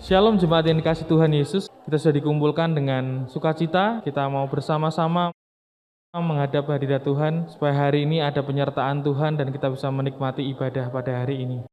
Shalom jemaat yang dikasih Tuhan Yesus. Kita sudah dikumpulkan dengan sukacita. Kita mau bersama-sama menghadap hadirat Tuhan supaya hari ini ada penyertaan Tuhan dan kita bisa menikmati ibadah pada hari ini.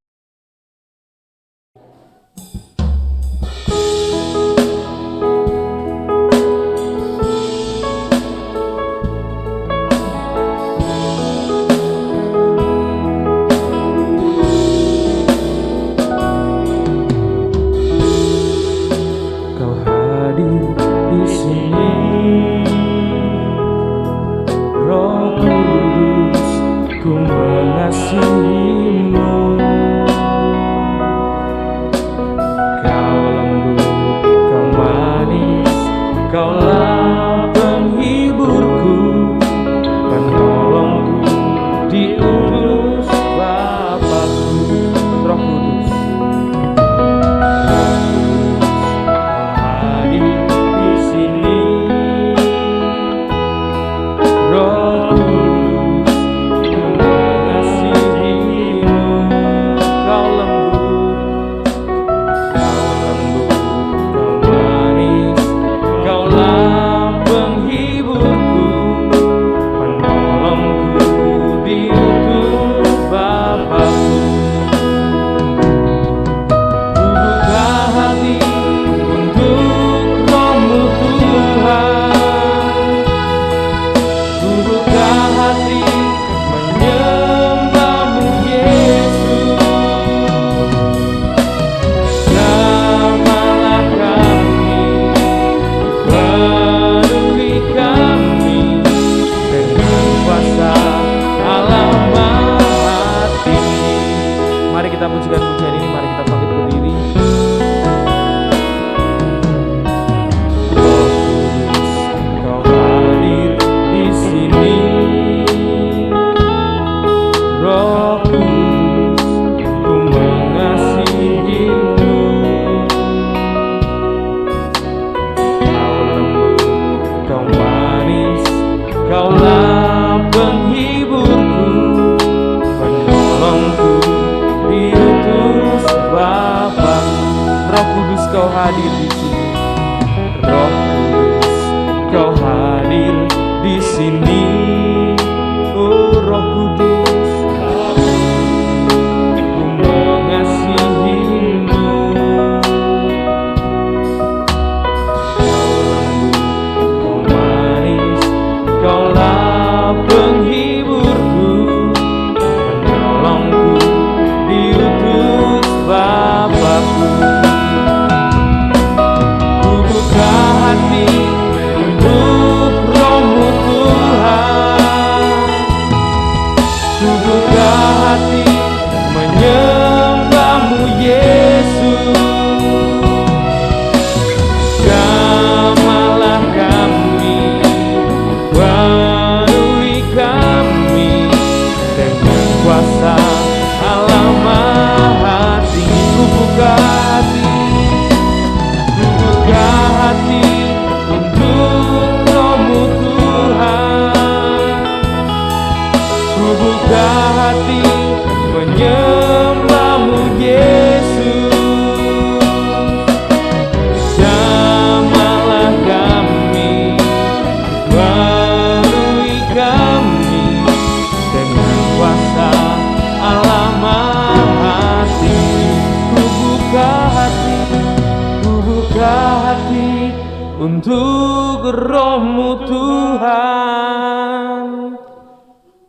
Untuk Roh-Mu Tuhan,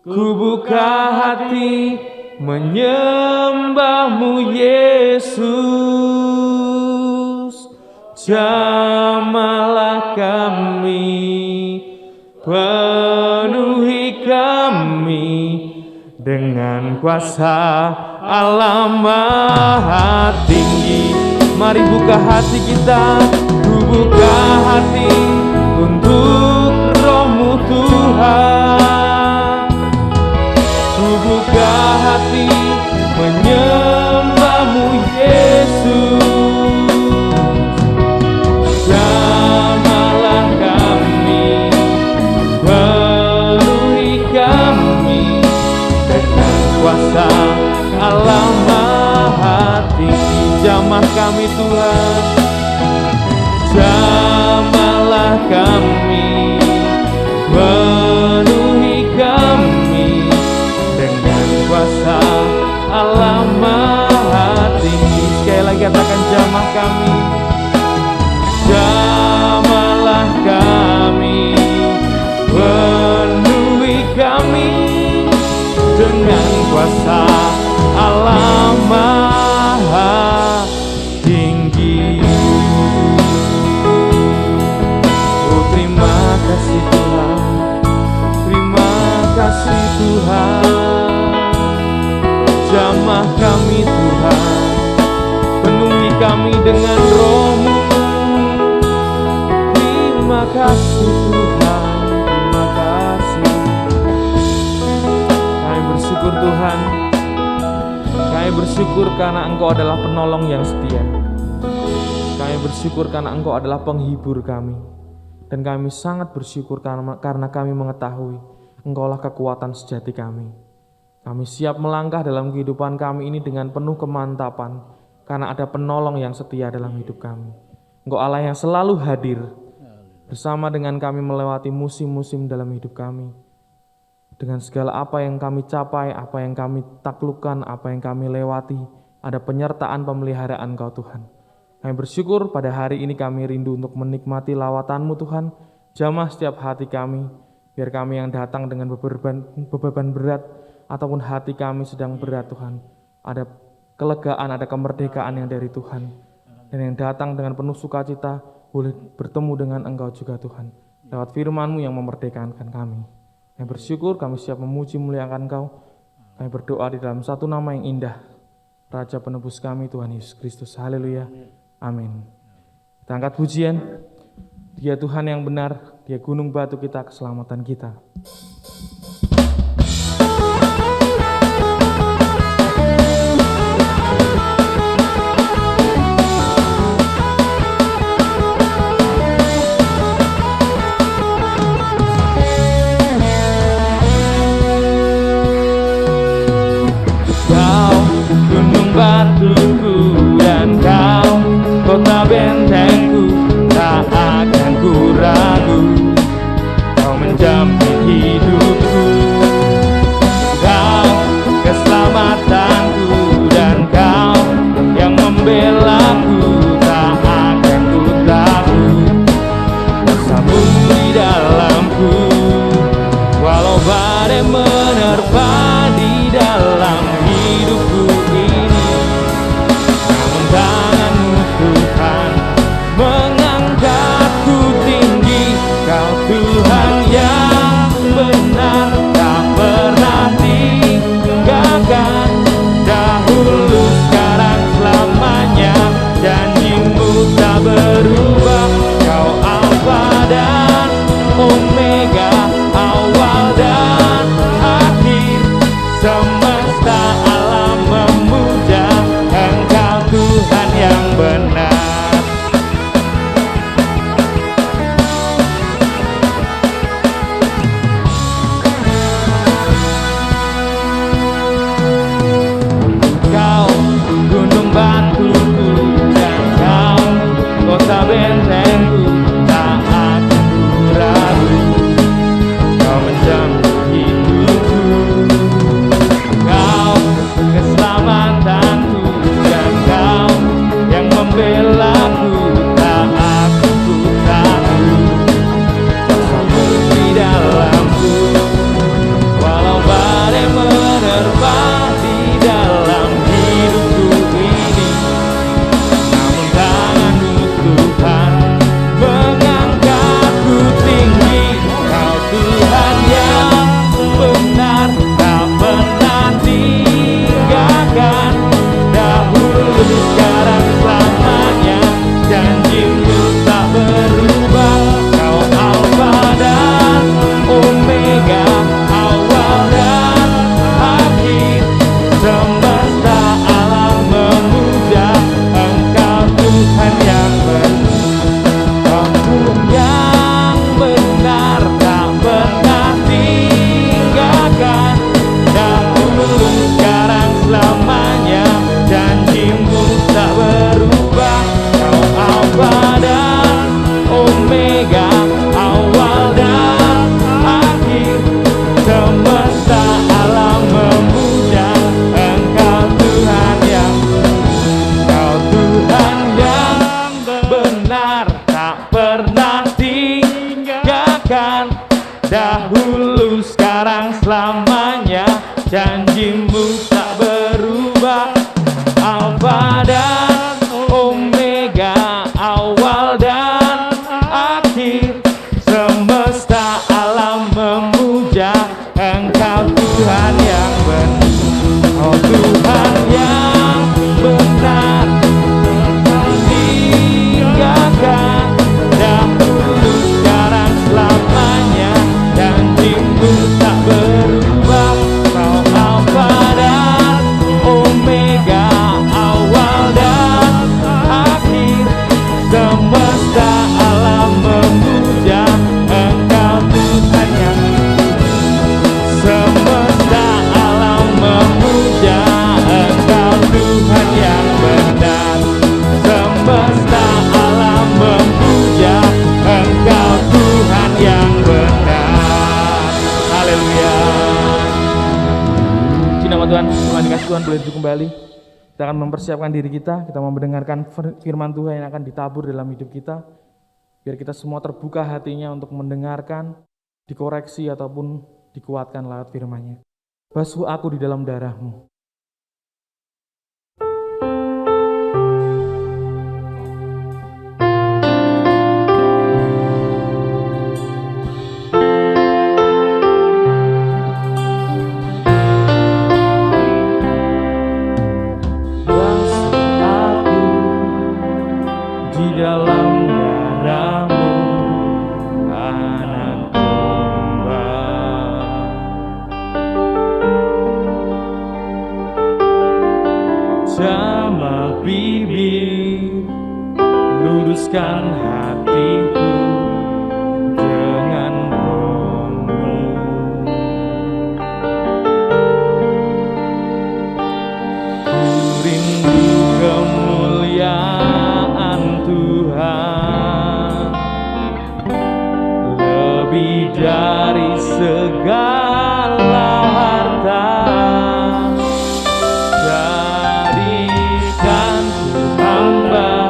ku buka hati menyembah-Mu Yesus. Jamahlah kami, penuhi kami dengan kuasa Allah Maha Tinggi. Mari buka hati kita, ku buka hati untuk Roh-Mu Tuhan. Ku buka hati menyembah-Mu Yesus. Jamahlah kami, penuhi kami dengan kuasa Allah Maha Tinggi. jamah kami Tuhan, jamahlah kami, penuhi kami dengan kuasa Allah Maha Tinggi. Sekali lagi katakan jamah kami, jamahlah kami, penuhi kami dengan kuasa Allah Maha Tinggi. Oh terima kasih Tuhan, terima kasih Tuhan, jamah kami Tuhan, penuhi kami dengan Roh-Mu. Terima kasih Tuhan, terima kasih. Kami bersyukur Tuhan, kami bersyukur karena Engkau adalah penolong yang setia. Kami bersyukur karena Engkau adalah penghibur kami. Dan kami sangat bersyukur karena kami mengetahui Engkaulah kekuatan sejati kami. Kami siap melangkah dalam kehidupan kami ini dengan penuh kemantapan, karena ada penolong yang setia dalam hidup kami. Engkau Allah yang selalu hadir bersama dengan kami melewati musim-musim dalam hidup kami. Dengan segala apa yang kami capai, apa yang kami taklukkan, apa yang kami lewati, ada penyertaan pemeliharaan Engkau Tuhan. Kami bersyukur pada hari ini kami rindu untuk menikmati lawatan-Mu Tuhan. Jamah setiap hati kami, biar kami yang datang dengan beban berat, ataupun hati kami sedang berat Tuhan, ada kelegaan, ada kemerdekaan yang dari Tuhan. Dan yang datang dengan penuh sukacita, boleh bertemu dengan Engkau juga Tuhan, lewat firman-Mu yang memerdekakan kami. Kami bersyukur, kami siap memuji muliakan Engkau. Kami berdoa di dalam satu nama yang indah, Raja Penebus kami Tuhan Yesus Kristus. Haleluya, amin. Kita angkat pujian. Dia Tuhan yang benar, Dia gunung batu kita, keselamatan kita. Batuku dan Kau, kota bentengku, tak akan ku ragu. Kau menjamin hidupku, Kau keselamatanku, dan Kau yang membelaku, tak akan ku takut. Bersambung di dalamku, walau badai menerpa di dalam hidupku ini. Tangan-Mu Tuhan mengangkatku tinggi. Kau Tuhan yang benar, tak pernah tinggalkan. Dahulu, sekarang, selamanya, janji-Mu tak berubah. Kau Alfa dan Omega, awal dan akhir. Semesta alam memuja Engkau Tuhan yang benar. Kau gunung batuku dan Kau kota bentengku, tak akan ku ragu. Kau menjamin hidupku, Kau keselamatanku, dan Kau yang membelaku, tak akan ku takut. Bersambung di dalamku, walau badai menerpa di dalam hidupku ini. Namun tangan-Mu Tuhan mengangkatku tinggi. Kau Tuhan yang benar, tak pernah tinggalkan. Dahulu, sekarang, selamanya, janji-Mu tak berubah. Kau Alfa dan Omega, awal dan akhir. Tuhan dikasih Tuhan boleh duduk kembali. Kita akan mempersiapkan diri kita mau mendengarkan firman Tuhan yang akan ditabur dalam hidup kita. Biar kita semua terbuka hatinya untuk mendengarkan, dikoreksi ataupun dikuatkan lewat firman-Nya. Basuh aku di dalam darah-Mu. Dalam darah-Mu, anak domba. Jamah bibir, luruskan hatiku dengan Roh-Mu. Ku rindu kemuliaan Tuhan lebih dari segala harta. Jadikan ku hamba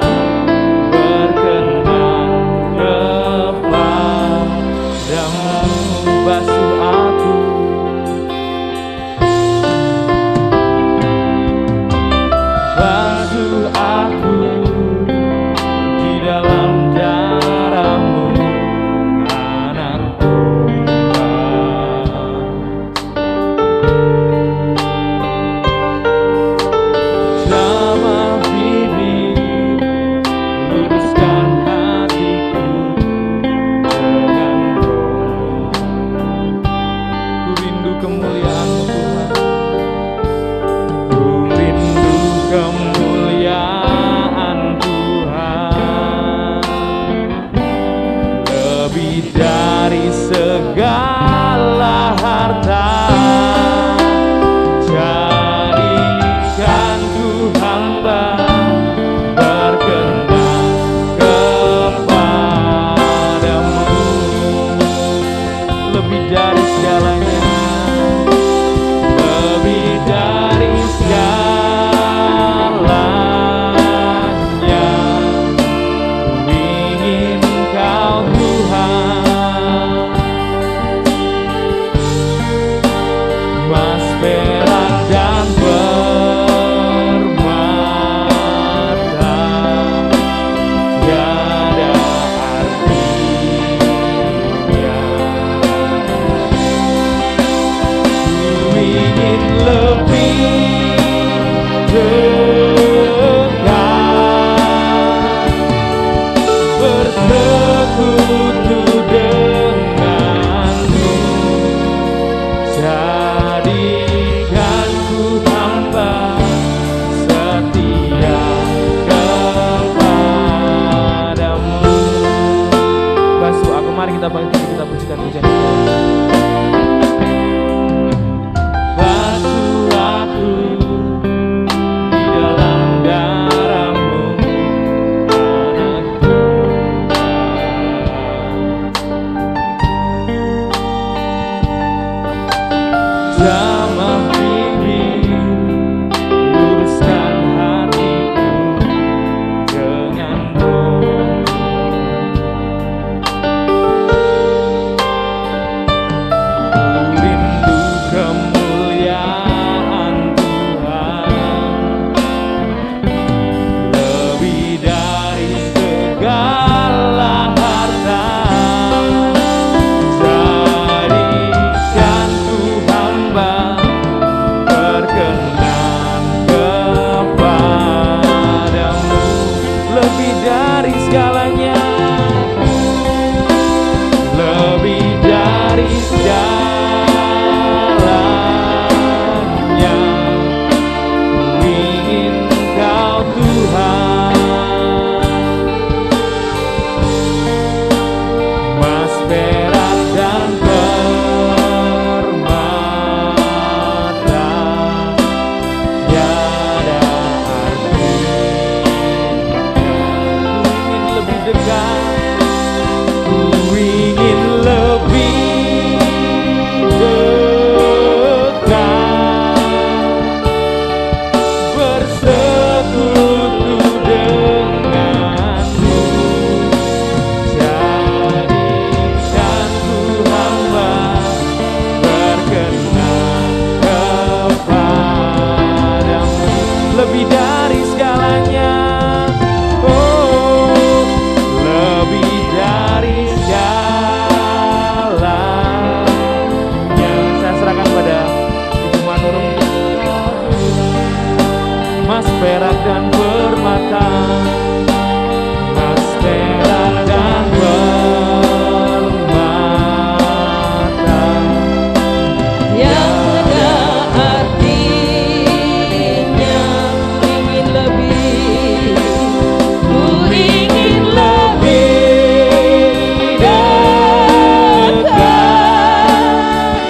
berkenan emas, perak dan permata, emas, perak dan permata, yang ada artinya ku ingin lebih, ku ingin lebih dekat,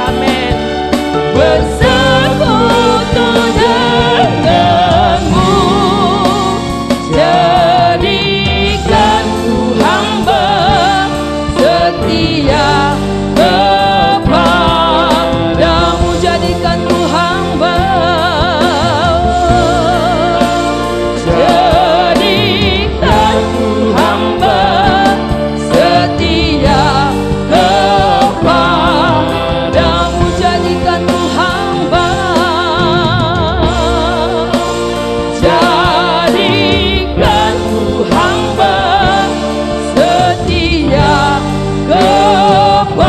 amin, bersekutu denganmu, jadikan ku hamba setia kepadamu, jadikan ku hamba, jadikan ku hamba setia kepadamu, jadikan ku hamba, jadikan ku hamba setia kepadamu.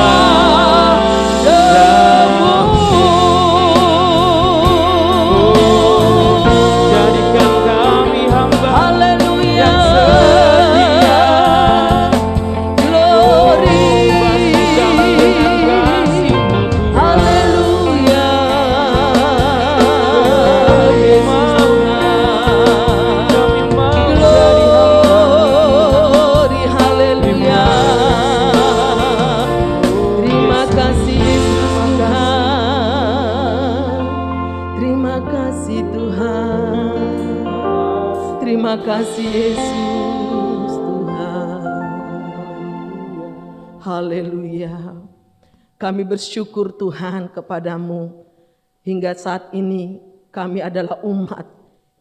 jadikan kami hamba Haleluya, yang setia, glory, basuh kami dengan kasih-Mu Tuhan. haleluya, Yesus Tuhan, Kami mau jadi hamba, glory, haleluya, terima kasih Yesus Tuhan, terima kasih Tuhan, terima kasih Yesus Tuhan, haleluya. Kami bersyukur Tuhan kepadamu, hingga saat ini kami adalah umat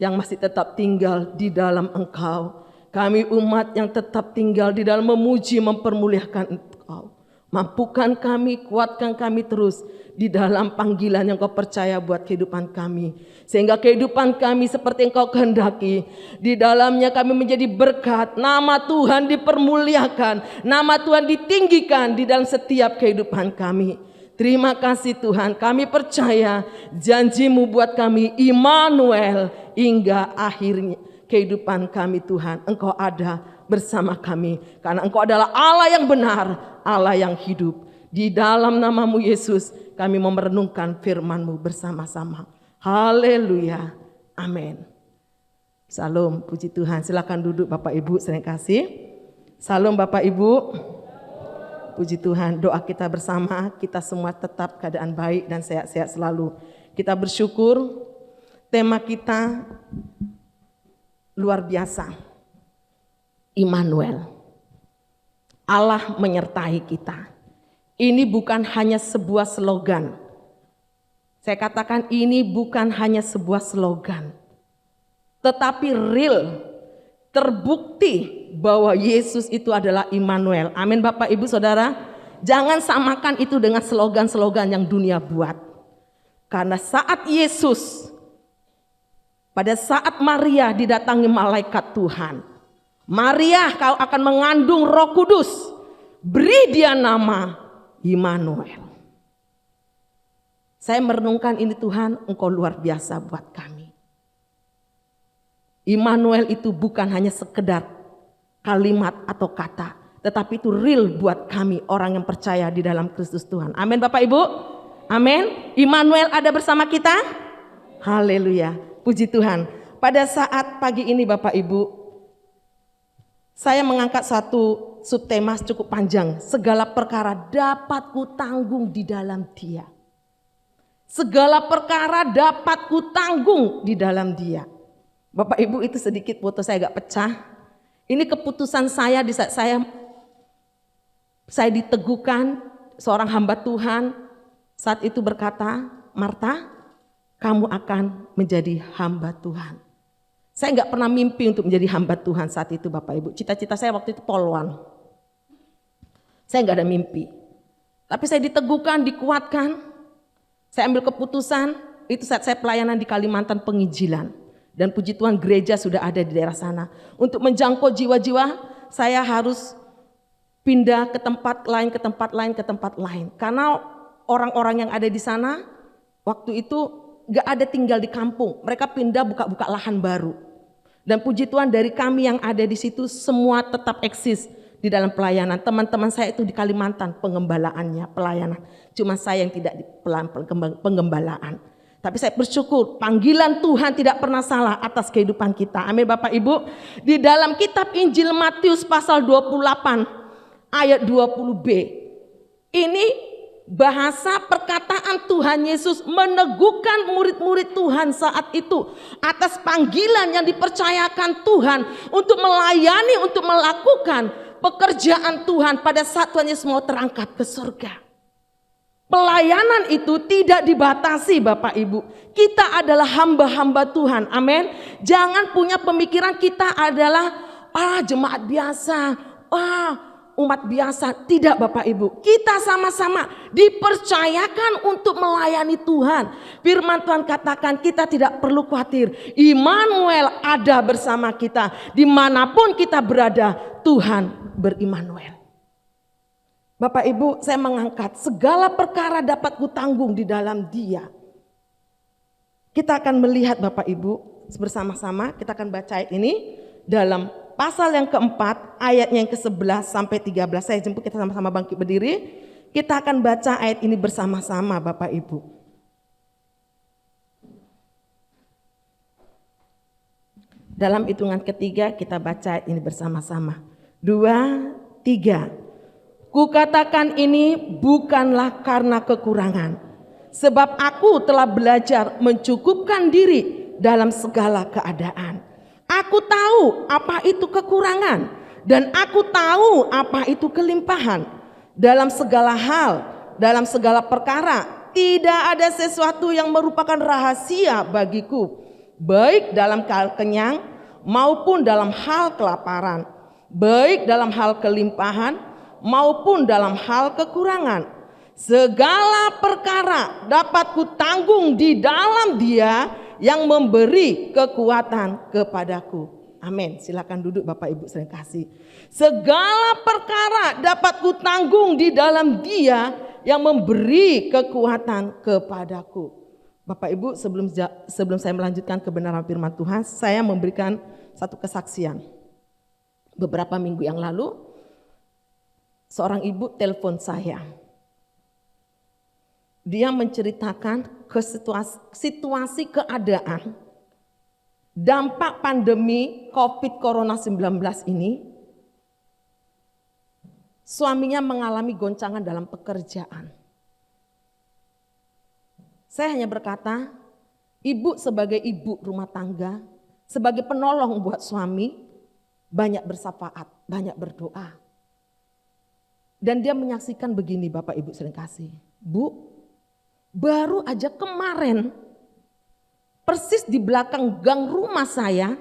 yang masih tetap tinggal di dalam Engkau. Kami umat yang tetap tinggal di dalam memuji, mempermuliakan Engkau. Mampukan kami, kuatkan kami terus di dalam panggilan yang Kau percaya buat kehidupan kami. Sehingga kehidupan kami seperti Engkau kehendaki. Di dalamnya kami menjadi berkat. Nama Tuhan dipermuliakan. Nama Tuhan ditinggikan di dalam setiap kehidupan kami. Terima kasih Tuhan, kami percaya janji-Mu buat kami Immanuel hingga akhirnya kehidupan kami Tuhan. Engkau ada bersama kami karena Engkau adalah Allah yang benar, Allah yang hidup. Di dalam nama-Mu Yesus kami mau merenungkan firman-Mu bersama-sama. Haleluya, amin. Salam, puji Tuhan. Silakan duduk Bapak Ibu, sering kasih. Salam Bapak Ibu. Puji Tuhan, doa kita bersama, kita semua tetap keadaan baik dan sehat-sehat selalu. Kita bersyukur, tema kita luar biasa. Immanuel, Allah menyertai kita. Ini bukan hanya sebuah slogan. Saya katakan ini bukan hanya sebuah slogan. Tetapi real, terbukti bahwa Yesus itu adalah Immanuel. Amin Bapak Ibu Saudara. Jangan samakan itu dengan slogan-slogan yang dunia buat. Karena saat Yesus, pada saat Maria didatangi malaikat Tuhan, Maria, kau akan mengandung Roh Kudus, beri dia nama Immanuel. Saya merenungkan ini Tuhan, Engkau luar biasa buat kami. Immanuel itu bukan hanya sekedar kalimat atau kata, tetapi itu real buat kami orang yang percaya di dalam Kristus Tuhan. Amin Bapak Ibu. Amin. Immanuel ada bersama kita. Haleluya. Puji Tuhan. Pada saat pagi ini Bapak Ibu, saya mengangkat satu subtema cukup panjang. Segala perkara dapat kutanggung di dalam Dia. Segala perkara dapat kutanggung di dalam Dia. Bapak Ibu, itu sedikit foto saya agak pecah. Ini keputusan saya di saat saya diteguhkan seorang hamba Tuhan saat itu berkata, Marta, kamu akan menjadi hamba Tuhan. Saya nggak pernah mimpi untuk menjadi hamba Tuhan saat itu Bapak Ibu. Cita-cita saya waktu itu polwan. Saya nggak ada mimpi. Tapi saya diteguhkan, dikuatkan. Saya ambil keputusan, itu saat saya pelayanan di Kalimantan Penginjilan. Dan puji Tuhan gereja sudah ada di daerah sana. Untuk menjangkau jiwa-jiwa, saya harus pindah ke tempat lain, ke tempat lain, ke tempat lain. Karena orang-orang yang ada di sana, waktu itu gak ada tinggal di kampung. Mereka pindah buka-buka lahan baru. Dan puji Tuhan dari kami yang ada di situ semua tetap eksis di dalam pelayanan. Teman-teman saya itu di Kalimantan pengembalaannya, pelayanan. Cuma saya yang tidak di penggembalaan. Tapi saya bersyukur panggilan Tuhan tidak pernah salah atas kehidupan kita. Amin Bapak Ibu. Di dalam kitab Injil Matius pasal 28 ayat 20b. Ini bahasa perkataan Tuhan Yesus meneguhkan murid-murid Tuhan saat itu atas panggilan yang dipercayakan Tuhan untuk melayani, untuk melakukan pekerjaan Tuhan pada saat Tuhan Yesus mau terangkat ke surga. Pelayanan itu tidak dibatasi Bapak Ibu. Kita adalah hamba-hamba Tuhan. Amin. Jangan punya pemikiran kita adalah jemaat biasa, umat biasa. Tidak Bapak Ibu. Kita sama-sama dipercayakan untuk melayani Tuhan. Firman Tuhan katakan kita tidak perlu khawatir. Immanuel ada bersama kita. Dimanapun kita berada, Tuhan berimmanuel. Bapak Ibu, saya mengangkat segala perkara dapat kutanggung di dalam Dia. Kita akan melihat Bapak Ibu bersama-sama, kita akan baca ayat ini dalam pasal yang keempat, ayatnya yang ke-11 sampai 13. Saya jemput kita sama-sama bangkit berdiri. Kita akan baca ayat ini bersama-sama Bapak Ibu. Dalam hitungan ketiga kita baca ayat ini bersama-sama. 2, 3. Kukatakan ini bukanlah karena kekurangan, sebab aku telah belajar mencukupkan diri dalam segala keadaan. Aku tahu apa itu kekurangan dan aku tahu apa itu kelimpahan. Dalam segala hal, dalam segala perkara, tidak ada sesuatu yang merupakan rahasia bagiku, baik dalam hal kenyang maupun dalam hal kelaparan, baik dalam hal kelimpahan maupun dalam hal kekurangan. Segala perkara dapat kutanggung di dalam Dia yang memberi kekuatan kepadaku. Amin. Silakan duduk Bapak Ibu saya kasih. Segala perkara dapat kutanggung di dalam Dia yang memberi kekuatan kepadaku. Bapak Ibu, sebelum saya melanjutkan kebenaran firman Tuhan, saya memberikan satu kesaksian. Beberapa minggu yang lalu seorang ibu telepon saya. Dia menceritakan ke situasi keadaan dampak pandemi COVID Corona 19 ini. Suaminya mengalami goncangan dalam pekerjaan. Saya hanya berkata, ibu sebagai ibu rumah tangga, sebagai penolong buat suami, banyak bersafaat, banyak berdoa. Dan dia menyaksikan begini Bapak Ibu sering kasih. Bu, baru aja kemarin persis di belakang gang rumah saya,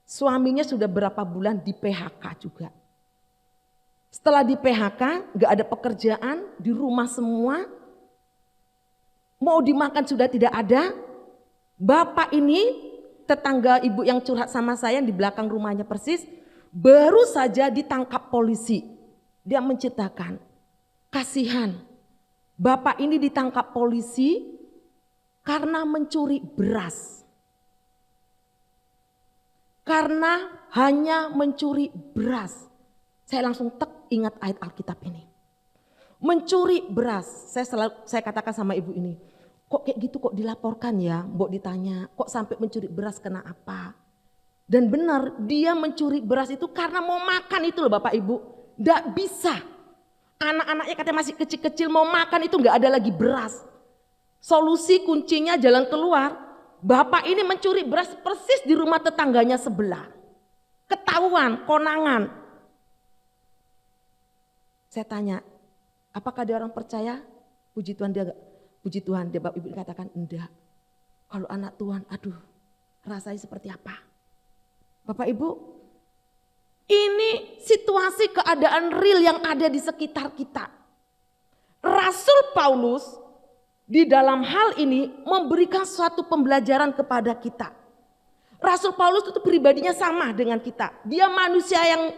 suaminya sudah berapa bulan di PHK juga. Setelah di PHK gak ada pekerjaan, di rumah semua, mau dimakan sudah tidak ada. Bapak ini tetangga ibu yang curhat sama saya di belakang rumahnya persis, baru saja ditangkap polisi. Dia menceritakan, kasihan, bapak ini ditangkap polisi karena mencuri beras. Karena hanya mencuri beras. Saya langsung ingat ayat Alkitab ini. Mencuri beras, saya katakan sama ibu ini, kok kayak gitu kok dilaporkan ya, mbok ditanya, kok sampai mencuri beras kena apa? Dan benar, dia mencuri beras itu karena mau makan itu loh Bapak Ibu. Nggak bisa, anak-anaknya katanya masih kecil-kecil mau makan itu nggak ada lagi beras. Solusi kuncinya jalan keluar, bapak ini mencuri beras persis di rumah tetangganya sebelah. Ketahuan, konangan. Saya tanya, apakah dia orang percaya? Puji Tuhan dia Bapak Ibu katakan enggak. Kalau anak Tuhan, aduh rasanya seperti apa? Bapak Ibu, ini situasi keadaan real yang ada di sekitar kita. Rasul Paulus di dalam hal ini memberikan suatu pembelajaran kepada kita. Rasul Paulus itu pribadinya sama dengan kita. Dia manusia yang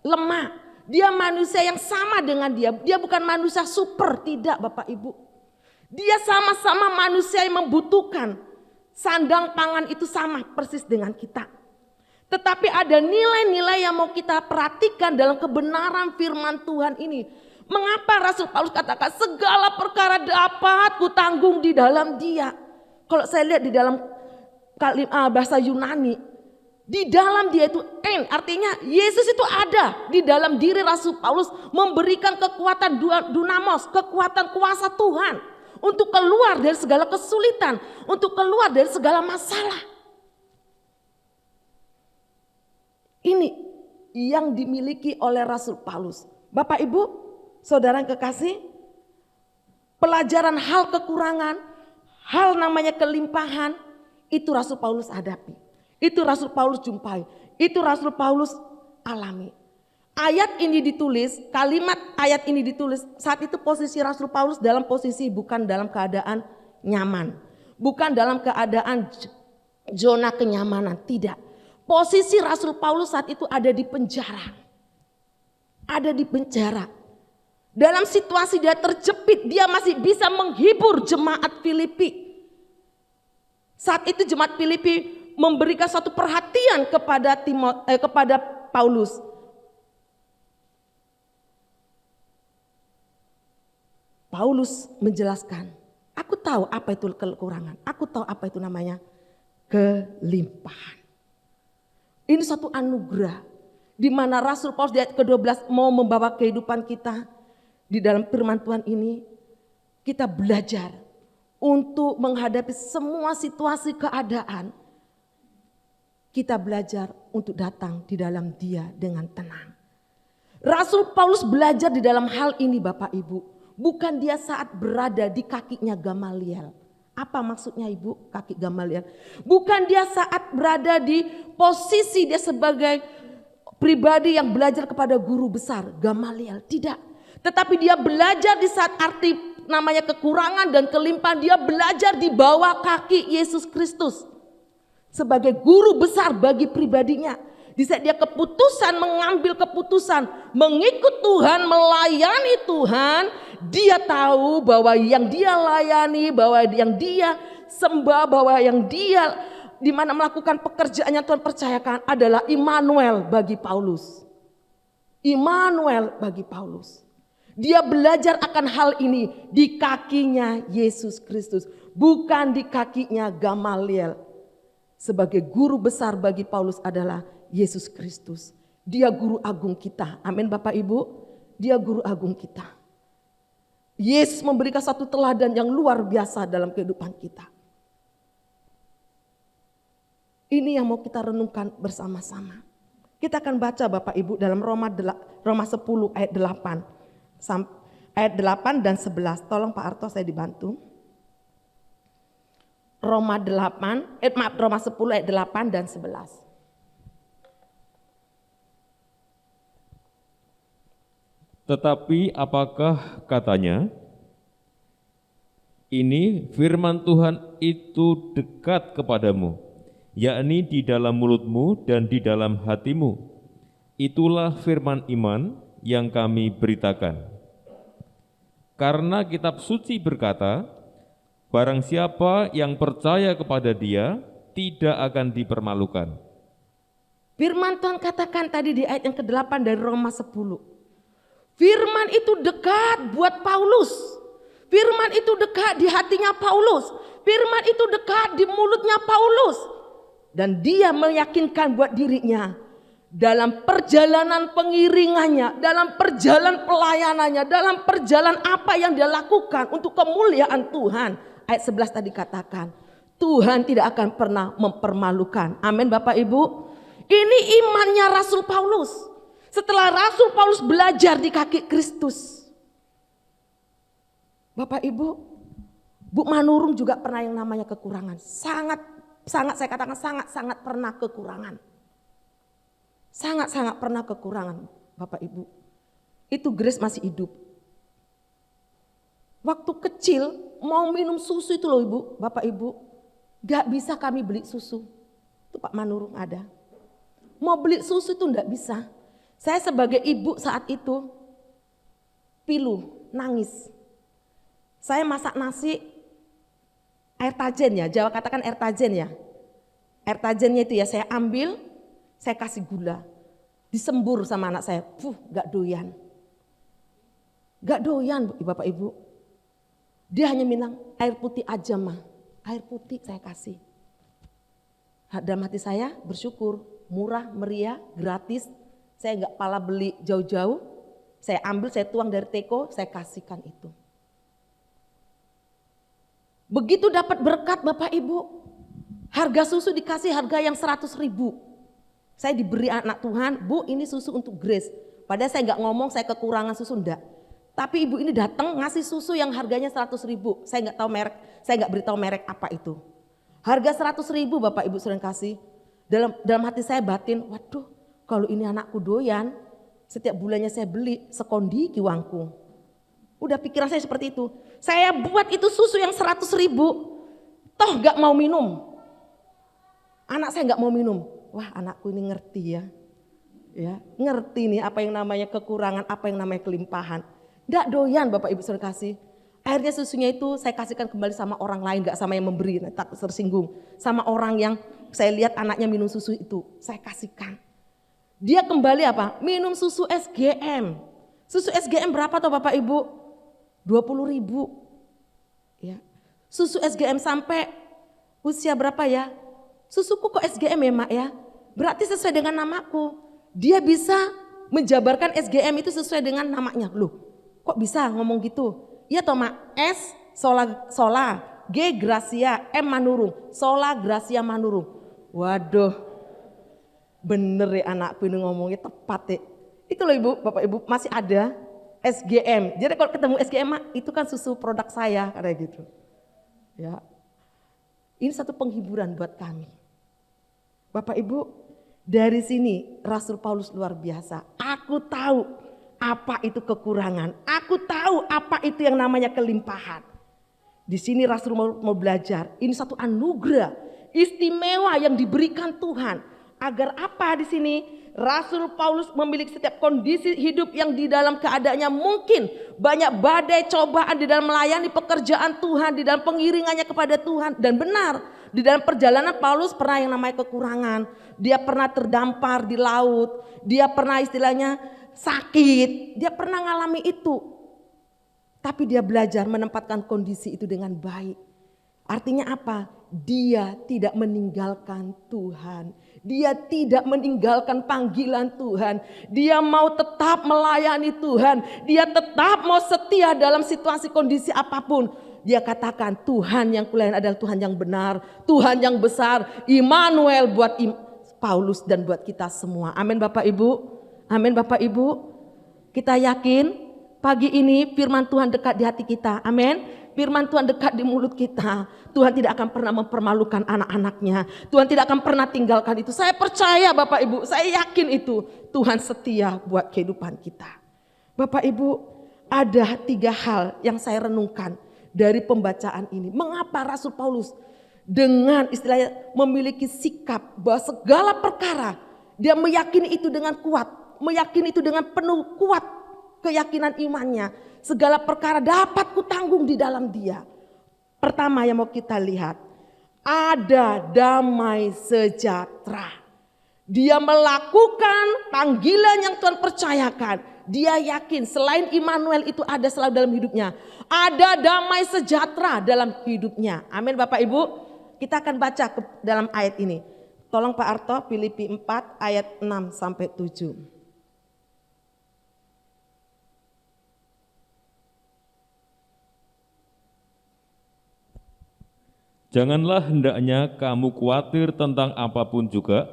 lemah. Dia manusia yang sama dengan dia. Dia bukan manusia super, tidak Bapak Ibu. Dia sama-sama manusia yang membutuhkan. Sandang pangan itu sama persis dengan kita. Tetapi ada nilai-nilai yang mau kita perhatikan dalam kebenaran firman Tuhan ini. Mengapa Rasul Paulus katakan segala perkara dapat kutanggung di dalam Dia. Kalau saya lihat di dalam bahasa Yunani, di dalam Dia itu artinya Yesus itu ada di dalam diri Rasul Paulus, memberikan kekuatan dunamos, kekuatan kuasa Tuhan untuk keluar dari segala kesulitan, untuk keluar dari segala masalah. Ini yang dimiliki oleh Rasul Paulus. Bapak Ibu, saudara yang kekasih, pelajaran hal kekurangan, hal namanya kelimpahan, itu Rasul Paulus hadapi. Itu Rasul Paulus jumpai. Itu Rasul Paulus alami. Ayat ini ditulis, kalimat ayat ini ditulis, saat itu posisi Rasul Paulus dalam posisi bukan dalam keadaan nyaman. Bukan dalam keadaan zona kenyamanan, tidak. Posisi Rasul Paulus saat itu ada di penjara. Ada di penjara. Dalam situasi dia terjepit, dia masih bisa menghibur jemaat Filipi. Saat itu jemaat Filipi memberikan suatu perhatian kepada Paulus. Paulus menjelaskan, aku tahu apa itu kekurangan, aku tahu apa itu namanya kelimpahan. Ini suatu anugerah di mana Rasul Paulus di ayat ke-12 mau membawa kehidupan kita di dalam firman Tuhan ini. Kita belajar untuk menghadapi semua situasi keadaan. Kita belajar untuk datang di dalam Dia dengan tenang. Rasul Paulus belajar di dalam hal ini Bapak Ibu. Bukan dia saat berada di kakinya Gamaliel. Apa maksudnya Ibu kaki Gamaliel? Bukan dia saat berada di posisi dia sebagai pribadi yang belajar kepada guru besar Gamaliel. Tidak. Tetapi dia belajar di saat arti namanya kekurangan dan kelimpahan. Dia belajar di bawah kaki Yesus Kristus. Sebagai guru besar bagi pribadinya. Di saat dia mengambil keputusan mengikut Tuhan, melayani Tuhan, dia tahu bahwa yang dia layani, bahwa yang dia sembah, bahwa yang dia di mana melakukan pekerjaannya Tuhan percayakan adalah Immanuel bagi Paulus. Immanuel bagi Paulus. Dia belajar akan hal ini di kakinya Yesus Kristus, bukan di kakinya Gamaliel. Sebagai guru besar bagi Paulus adalah Yesus Kristus. Dia guru agung kita. Amin Bapak Ibu. Dia guru agung kita. Yesus memberikan satu teladan yang luar biasa dalam kehidupan kita. Ini yang mau kita renungkan bersama-sama. Kita akan baca Bapak Ibu dalam Roma 10 ayat 8. Ayat 8 dan 11. Tolong Pak Arto saya dibantu. Roma 10 ayat 8 dan 11. Tetapi apakah katanya? Ini firman Tuhan itu dekat kepadamu, yakni di dalam mulutmu dan di dalam hatimu. Itulah firman iman yang kami beritakan. Karena kitab suci berkata, barang siapa yang percaya kepada Dia tidak akan dipermalukan. Firman Tuhan katakan tadi di ayat yang ke-8 dari Roma 10. Firman itu dekat buat Paulus. Firman itu dekat di hatinya Paulus. Firman itu dekat di mulutnya Paulus. Dan dia meyakinkan buat dirinya dalam perjalanan pengiringannya, dalam perjalanan pelayanannya, dalam perjalanan apa yang dia lakukan untuk kemuliaan Tuhan. Ayat 11 tadi katakan, Tuhan tidak akan pernah mempermalukan. Amin Bapak Ibu. Ini imannya Rasul Paulus. Setelah Rasul Paulus belajar di kaki Kristus. Bapak Ibu, Bu Manurung juga pernah yang namanya kekurangan. Sangat saya katakan sangat pernah kekurangan. Sangat pernah kekurangan Bapak Ibu. Itu Grace masih hidup. Waktu kecil mau minum susu itu loh Ibu, Bapak Ibu. Gak bisa kami beli susu. Itu Pak Manurung ada. Mau beli susu itu gak bisa. Saya sebagai ibu saat itu pilu, nangis. Saya masak nasi air tajen ya, Jawa katakan air tajen ya. Air tajennya itu ya saya ambil, saya kasih gula. Disembur sama anak saya, gak doyan. Gak doyan Bapak Ibu. Dia hanya bilang air putih aja mah, air putih saya kasih. Dalam hati saya bersyukur, murah, meriah, gratis. Saya gak pala beli jauh-jauh, saya ambil, saya tuang dari teko, saya kasihkan itu. Begitu dapat berkat Bapak Ibu, harga susu dikasih harga yang 100.000. Saya diberi anak Tuhan, Bu ini susu untuk Grace. Padahal saya gak ngomong saya kekurangan susu, enggak. Tapi ibu ini datang ngasih susu yang harganya 100.000. Saya nggak tahu merek, saya nggak beritahu merek apa itu. Harga 100.000 Bapak Ibu sering kasih. Dalam hati saya batin, waduh kalau ini anakku doyan, setiap bulannya saya beli sekondi kiwangku. Udah pikiran saya seperti itu. Saya buat itu susu yang 100.000, toh nggak mau minum. Anak saya nggak mau minum. Wah anakku ini ngerti ya. Ya, ngerti nih apa yang namanya kekurangan, apa yang namanya kelimpahan. Nggak doyan Bapak Ibu saudara kasih. Akhirnya susunya itu saya kasihkan kembali sama orang lain, gak sama yang memberi, tak tersinggung. Sama orang yang saya lihat anaknya minum susu itu, saya kasihkan. Dia kembali apa? Minum susu SGM. Susu SGM berapa toh Bapak Ibu? 20.000. Ya. Susu SGM sampai usia berapa ya? Susuku kok SGM ya Mak ya? Berarti sesuai dengan namaku. Dia bisa menjabarkan SGM itu sesuai dengan namanya. Loh, kok bisa ngomong gitu? Iya toh Mak, S Sola, G Gracia, M Manurung, Sola Gracia Manurung. Waduh, bener ya anakku ini ngomongnya tepat ya. Itu loh Ibu, Bapak Ibu masih ada SGM. Jadi kalau ketemu SGM Mak, itu kan susu produk saya kayak gitu. Ya, ini satu penghiburan buat kami. Bapak Ibu, dari sini Rasul Paulus luar biasa. Aku tahu apa itu kekurangan. Aku tahu apa itu yang namanya kelimpahan. Di sini Rasul mau belajar. Ini satu anugerah istimewa yang diberikan Tuhan. Agar apa di sini? Rasul Paulus memiliki setiap kondisi hidup yang di dalam keadaannya mungkin banyak badai cobaan di dalam melayani pekerjaan Tuhan, di dalam pengiringannya kepada Tuhan. Dan benar, di dalam perjalanan Paulus pernah yang namanya kekurangan. Dia pernah terdampar di laut. Dia pernah istilahnya sakit, dia pernah ngalami itu. Tapi dia belajar menempatkan kondisi itu dengan baik. Artinya apa? Dia tidak meninggalkan Tuhan. Dia tidak meninggalkan panggilan Tuhan. Dia mau tetap melayani Tuhan. Dia tetap mau setia dalam situasi kondisi apapun. Dia katakan Tuhan yang kulayani adalah Tuhan yang benar. Tuhan yang besar. Immanuel buat Paulus dan buat kita semua. Amin Bapak Ibu. Amin Bapak Ibu, kita yakin pagi ini firman Tuhan dekat di hati kita, amin. Firman Tuhan dekat di mulut kita. Tuhan tidak akan pernah mempermalukan anak-anaknya. Tuhan tidak akan pernah tinggalkan itu. Saya percaya Bapak Ibu, saya yakin itu. Tuhan setia buat kehidupan kita. Bapak Ibu, ada 3 hal yang saya renungkan dari pembacaan ini. Mengapa Rasul Paulus dengan istilahnya memiliki sikap bahwa segala perkara dia meyakini itu dengan kuat. Meyakini itu dengan penuh kuat keyakinan imannya. Segala perkara dapat kutanggung di dalam dia. Pertama yang mau kita lihat. Ada damai sejahtera. Dia melakukan panggilan yang Tuhan percayakan. Dia yakin selain Immanuel itu ada selalu dalam hidupnya. Ada damai sejahtera dalam hidupnya. Amin Bapak Ibu. Kita akan baca dalam ayat ini. Tolong Pak Arto, Filipi 4 ayat 6 sampai 7. Janganlah hendaknya kamu khawatir tentang apapun juga,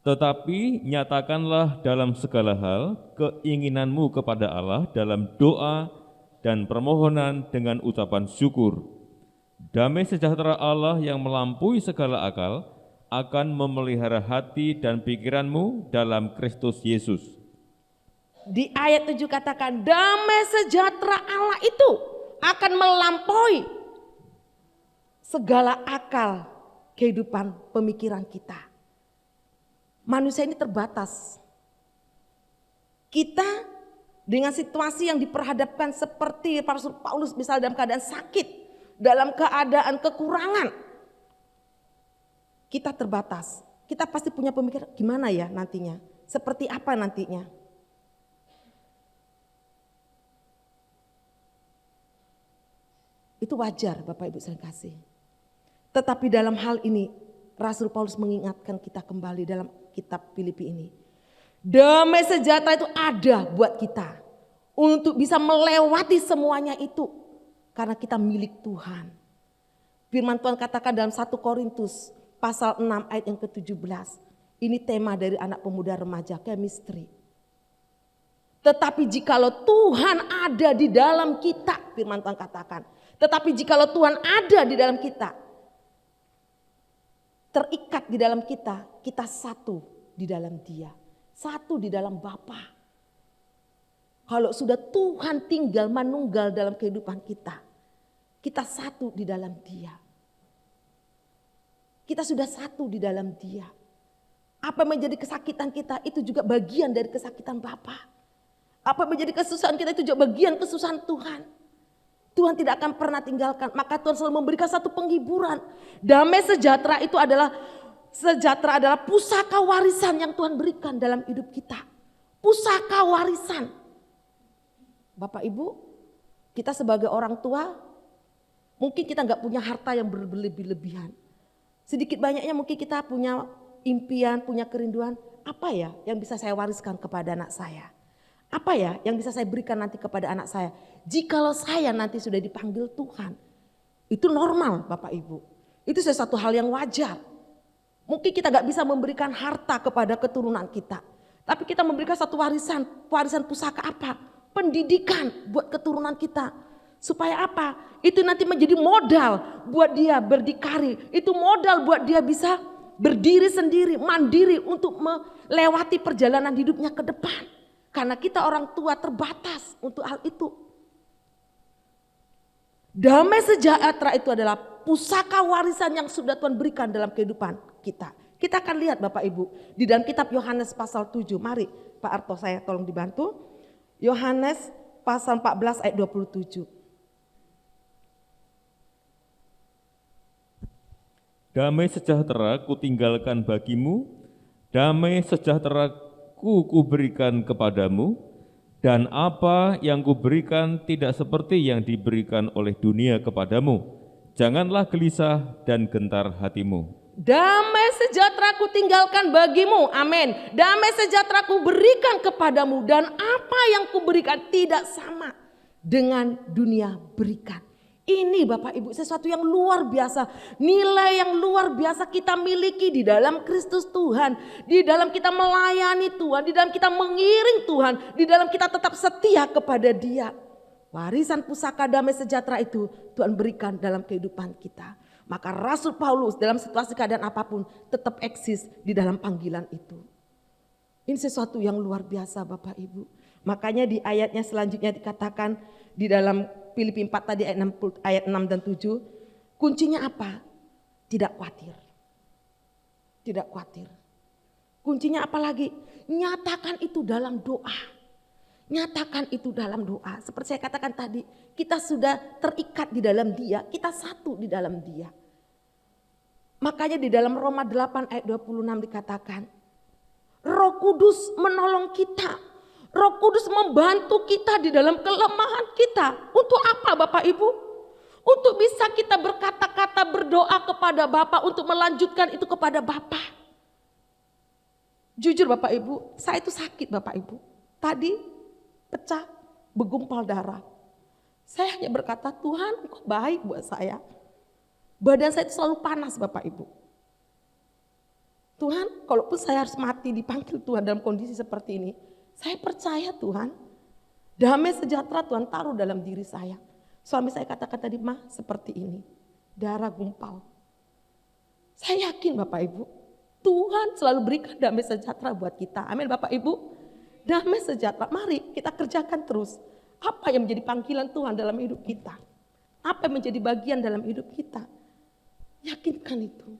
tetapi nyatakanlah dalam segala hal keinginanmu kepada Allah dalam doa dan permohonan dengan ucapan syukur. Damai sejahtera Allah yang melampaui segala akal akan memelihara hati dan pikiranmu dalam Kristus Yesus. Di ayat 7 katakan damai sejahtera Allah itu akan melampaui segala akal kehidupan pemikiran kita. Manusia ini terbatas. Kita dengan situasi yang diperhadapkan seperti Rasul Paulus misalnya dalam keadaan sakit, dalam keadaan kekurangan. Kita terbatas. Kita pasti punya pemikiran gimana ya nantinya, seperti apa nantinya. Itu wajar Bapak Ibu sekalian kasih. Tetapi dalam hal ini Rasul Paulus mengingatkan kita kembali dalam kitab Filipi ini. Damai sejahtera itu ada buat kita untuk bisa melewati semuanya itu karena kita milik Tuhan. Firman Tuhan katakan dalam 1 Korintus pasal 6 ayat yang ke-17. Ini tema dari anak pemuda remaja, chemistry. Tetapi jikalau Tuhan ada di dalam kita, firman Tuhan katakan. Tetapi jikalau Tuhan ada di dalam kita, terikat di dalam kita, kita satu di dalam Dia. Satu di dalam Bapa. Kalau sudah Tuhan tinggal manunggal dalam kehidupan kita, kita satu di dalam Dia. Kita sudah satu di dalam Dia. Apa menjadi kesakitan kita itu juga bagian dari kesakitan Bapa. Apa menjadi kesusahan kita itu juga bagian kesusahan Tuhan. Tuhan tidak akan pernah tinggalkan. Maka Tuhan selalu memberikan satu penghiburan. Damai sejahtera itu adalah pusaka warisan yang Tuhan berikan dalam hidup kita. Pusaka warisan. Bapak Ibu, kita sebagai orang tua, mungkin kita nggak punya harta yang berlebih-lebihan. Sedikit banyaknya mungkin kita punya impian, punya kerinduan. Apa ya yang bisa saya wariskan kepada anak saya? Apa ya yang bisa saya berikan nanti kepada anak saya? Jikalau saya nanti sudah dipanggil Tuhan. Itu normal Bapak Ibu. Itu sesuatu hal yang wajar. Mungkin kita gak bisa memberikan harta kepada keturunan kita. Tapi kita memberikan satu warisan. Warisan pusaka apa? Pendidikan buat keturunan kita. Supaya apa? Itu nanti menjadi modal buat dia berdikari. Itu modal buat dia bisa berdiri sendiri, mandiri untuk melewati perjalanan hidupnya ke depan. Karena kita orang tua terbatas untuk hal itu. Damai sejahtera itu adalah pusaka warisan yang sudah Tuhan berikan dalam kehidupan kita. Kita akan lihat Bapak Ibu di dalam kitab Yohanes pasal 7. Mari Pak Arto saya tolong dibantu. Yohanes pasal 14 ayat 27. Damai sejahtera kutinggalkan bagimu, damai sejahtera kuberikan kepadamu, dan apa yang kuberikan tidak seperti yang diberikan oleh dunia kepadamu. Janganlah gelisah dan gentar hatimu. Damai sejahtera kutinggalkan bagimu, amin. Damai sejahtera kuberikan kepadamu, dan apa yang kuberikan tidak sama dengan dunia berikan. Ini Bapak Ibu sesuatu yang luar biasa. Nilai yang luar biasa kita miliki di dalam Kristus Tuhan. Di dalam kita melayani Tuhan. Di dalam kita mengiring Tuhan. Di dalam kita tetap setia kepada Dia. Warisan pusaka damai sejahtera itu Tuhan berikan dalam kehidupan kita. Maka Rasul Paulus dalam situasi keadaan apapun tetap eksis di dalam panggilan itu. Ini sesuatu yang luar biasa Bapak Ibu. Makanya di ayatnya selanjutnya dikatakan di dalam Filipi 4 tadi ayat 6 dan 7. Kuncinya apa? Tidak khawatir. Tidak khawatir. Kuncinya apa lagi? Nyatakan itu dalam doa. Nyatakan itu dalam doa. Seperti saya katakan tadi, kita sudah terikat di dalam Dia, kita satu di dalam Dia. Makanya di dalam Roma 8 ayat 26 dikatakan, Roh Kudus menolong kita. Roh Kudus membantu kita di dalam kelemahan kita. Untuk apa Bapak Ibu? Untuk bisa kita berkata-kata berdoa kepada Bapa untuk melanjutkan itu kepada Bapa. Jujur Bapak Ibu, saya itu sakit Bapak Ibu. Tadi pecah, bergumpal darah. Saya hanya berkata, Tuhan Engkau baik buat saya. Badan saya itu selalu panas Bapak Ibu. Tuhan, kalaupun saya harus mati dipanggil Tuhan dalam kondisi seperti ini, saya percaya Tuhan, damai sejahtera Tuhan taruh dalam diri saya. Suami saya katakan tadi, Ma seperti ini, darah gumpal. Saya yakin Bapak Ibu, Tuhan selalu berikan damai sejahtera buat kita. Amin Bapak Ibu. Damai sejahtera, mari kita kerjakan terus. Apa yang menjadi panggilan Tuhan dalam hidup kita? Apa yang menjadi bagian dalam hidup kita? Yakinkan itu.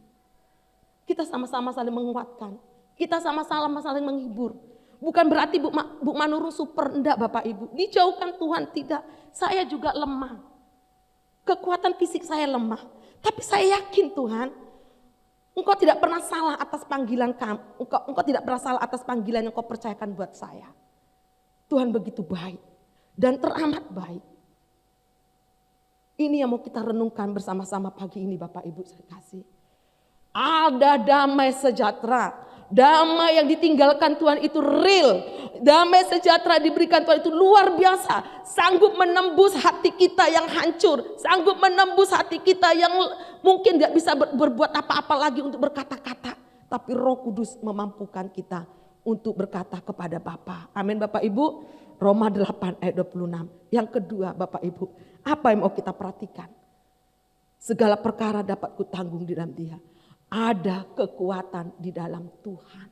Kita sama-sama saling menguatkan. Kita sama-sama saling menghibur. Bukan berarti Bu Manurung super, enggak Bapak Ibu. Dijauhkan Tuhan, tidak. Saya juga lemah. Kekuatan fisik saya lemah. Tapi saya yakin Tuhan, Engkau tidak pernah salah atas panggilan kamu. Engkau tidak pernah salah atas panggilan yang Engkau percayakan buat saya. Tuhan begitu baik dan teramat baik. Ini yang mau kita renungkan bersama-sama pagi ini Bapak Ibu saya kasih. Ada damai sejahtera. Damai yang ditinggalkan Tuhan itu real. Damai sejahtera diberikan Tuhan itu luar biasa. Sanggup menembus hati kita yang hancur. Sanggup menembus hati kita yang mungkin gak bisa berbuat apa-apa lagi untuk berkata-kata. Tapi Roh Kudus memampukan kita untuk berkata kepada Bapa. Amin Bapak Ibu. Roma 8 ayat 26. Yang kedua Bapak Ibu. Apa yang mau kita perhatikan? Segala perkara dapat kutanggung di dalam Dia. Ada kekuatan di dalam Tuhan.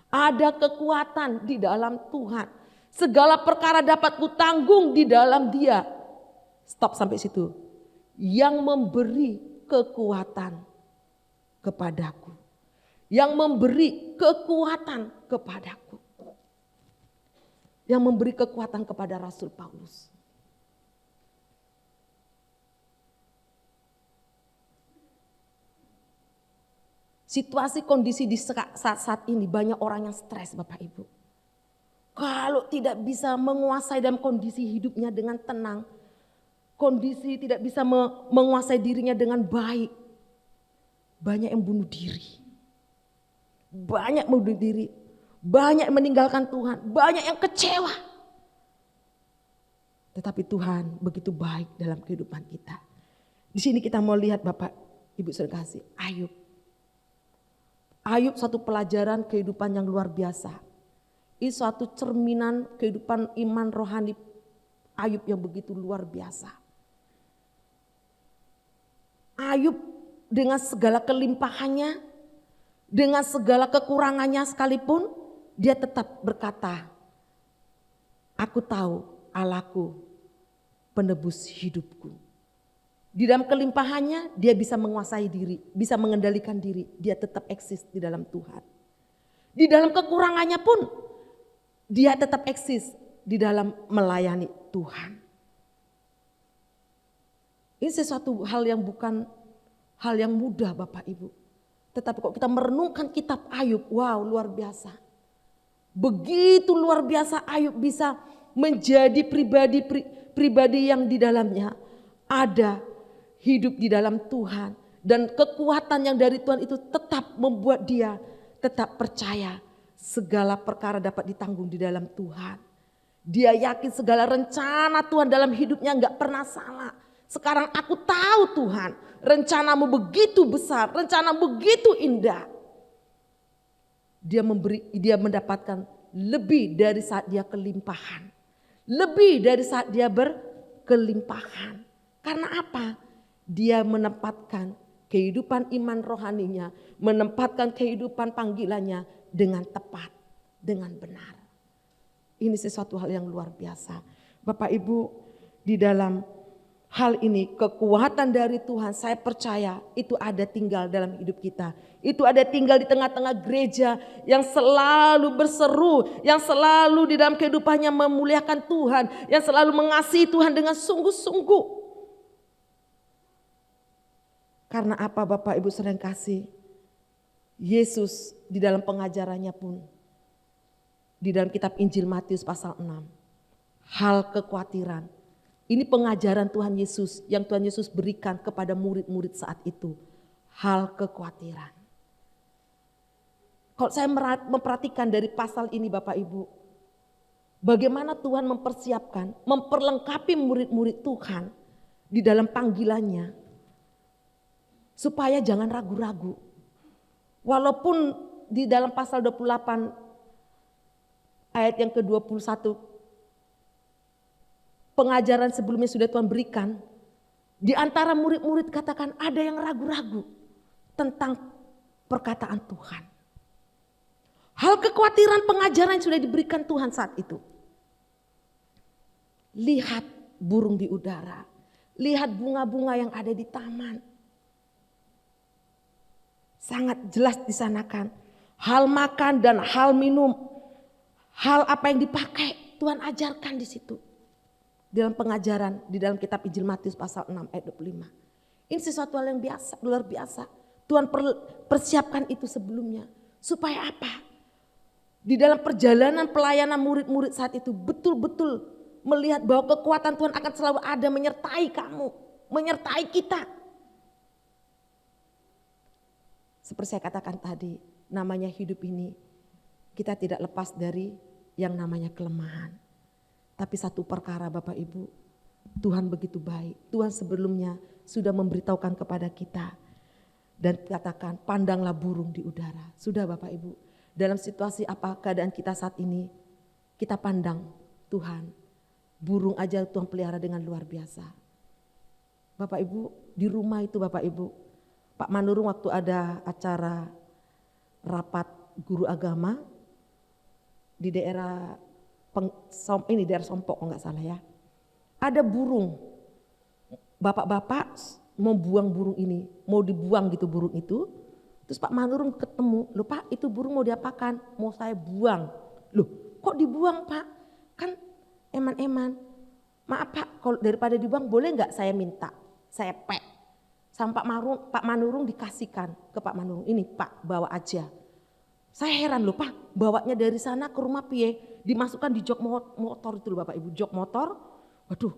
Ada kekuatan di dalam Tuhan. Segala perkara dapat kutanggung di dalam Dia. Stop sampai situ. Yang memberi kekuatan kepadaku. Yang memberi kekuatan kepadaku. Yang memberi kekuatan kepada Rasul Paulus. Situasi kondisi di saat ini banyak orang yang stres Bapak Ibu. Kalau tidak bisa menguasai dalam kondisi hidupnya dengan tenang. Kondisi tidak bisa menguasai dirinya dengan baik. Banyak yang bunuh diri. Banyak bunuh diri. Banyak meninggalkan Tuhan. Banyak yang kecewa. Tetapi Tuhan begitu baik dalam kehidupan kita. Di sini kita mau lihat Bapak Ibu saudara kasih Ayub. Ayub satu pelajaran kehidupan yang luar biasa. Ini suatu cerminan kehidupan iman rohani Ayub yang begitu luar biasa. Ayub dengan segala kelimpahannya, dengan segala kekurangannya sekalipun, dia tetap berkata, aku tahu Allahku penebus hidupku. Di dalam kelimpahannya dia bisa menguasai diri, bisa mengendalikan diri. Dia tetap eksis di dalam Tuhan. Di dalam kekurangannya pun dia tetap eksis di dalam melayani Tuhan. Ini sesuatu hal yang bukan hal yang mudah Bapak Ibu. Tetapi kok kita merenungkan kitab Ayub, wow luar biasa. Begitu luar biasa Ayub bisa menjadi pribadi yang di dalamnya ada hidup di dalam Tuhan. Dan kekuatan yang dari Tuhan itu tetap membuat dia tetap percaya segala perkara dapat ditanggung di dalam Tuhan. Dia yakin segala rencana Tuhan dalam hidupnya gak pernah salah. Sekarang aku tahu Tuhan, rencanamu begitu besar, rencanamu begitu indah. Dia mendapatkan lebih dari saat dia kelimpahan. Lebih dari saat dia berkelimpahan. Karena apa? Dia menempatkan kehidupan iman rohaninya, menempatkan kehidupan panggilannya dengan tepat, dengan benar. Ini sesuatu hal yang luar biasa. Bapak Ibu, di dalam hal ini kekuatan dari Tuhan saya percaya itu ada tinggal dalam hidup kita. Itu ada tinggal di tengah-tengah gereja yang selalu berseru, yang selalu di dalam kehidupannya memuliakan Tuhan, yang selalu mengasihi Tuhan dengan sungguh-sungguh. Karena apa Bapak Ibu saudara kasih? Yesus di dalam pengajarannya pun, di dalam kitab Injil Matius pasal 6, hal kekhawatiran. Ini pengajaran Tuhan Yesus yang Tuhan Yesus berikan kepada murid-murid saat itu. Hal kekhawatiran. Kalau saya memperhatikan dari pasal ini Bapak Ibu, bagaimana Tuhan mempersiapkan, memperlengkapi murid-murid Tuhan di dalam panggilannya. Supaya jangan ragu-ragu. Walaupun di dalam pasal 28 ayat yang ke-21 pengajaran sebelumnya sudah Tuhan berikan. Di antara murid-murid katakan ada yang ragu-ragu tentang perkataan Tuhan. Hal kekhawatiran pengajaran yang sudah diberikan Tuhan saat itu. Lihat burung di udara. Lihat bunga-bunga yang ada di taman. Sangat jelas disanakan. Hal makan dan hal minum. hal apa yang dipakai Tuhan ajarkan di situ. Dalam pengajaran di dalam kitab Injil Matius pasal 6 ayat 25. Ini sesuatu hal yang biasa, luar biasa. Tuhan persiapkan itu sebelumnya. Supaya apa? Di dalam perjalanan pelayanan murid-murid saat itu betul-betul melihat bahwa kekuatan Tuhan akan selalu ada menyertai kamu, menyertai kita. Seperti saya katakan tadi, namanya hidup ini kita tidak lepas dari yang namanya kelemahan. Tapi satu perkara Bapak Ibu, Tuhan begitu baik. Tuhan sebelumnya sudah memberitahukan kepada kita. Dan katakan pandanglah burung di udara. Sudah Bapak Ibu, dalam situasi apa keadaan kita saat ini, kita pandang Tuhan. Burung aja Tuhan pelihara dengan luar biasa. Bapak Ibu, di rumah itu Bapak Ibu, Pak Manurung waktu ada acara rapat guru agama di daerah daerah Sompok kalau nggak salah ya. Ada burung, bapak-bapak mau buang burung ini, mau dibuang gitu burung itu. Terus Pak Manurung ketemu, loh Pak itu burung mau diapakan? Mau saya buang. Loh kok dibuang Pak? Kan eman-eman. Maaf Pak, kalau daripada dibuang boleh nggak saya minta, saya pek. Sama Pak Manurung dikasihkan ke Pak Manurung, ini Pak bawa aja. Saya heran loh Pak, bawanya dari sana ke rumah piye, dimasukkan di jok motor itu loh Bapak Ibu, jok motor. Waduh,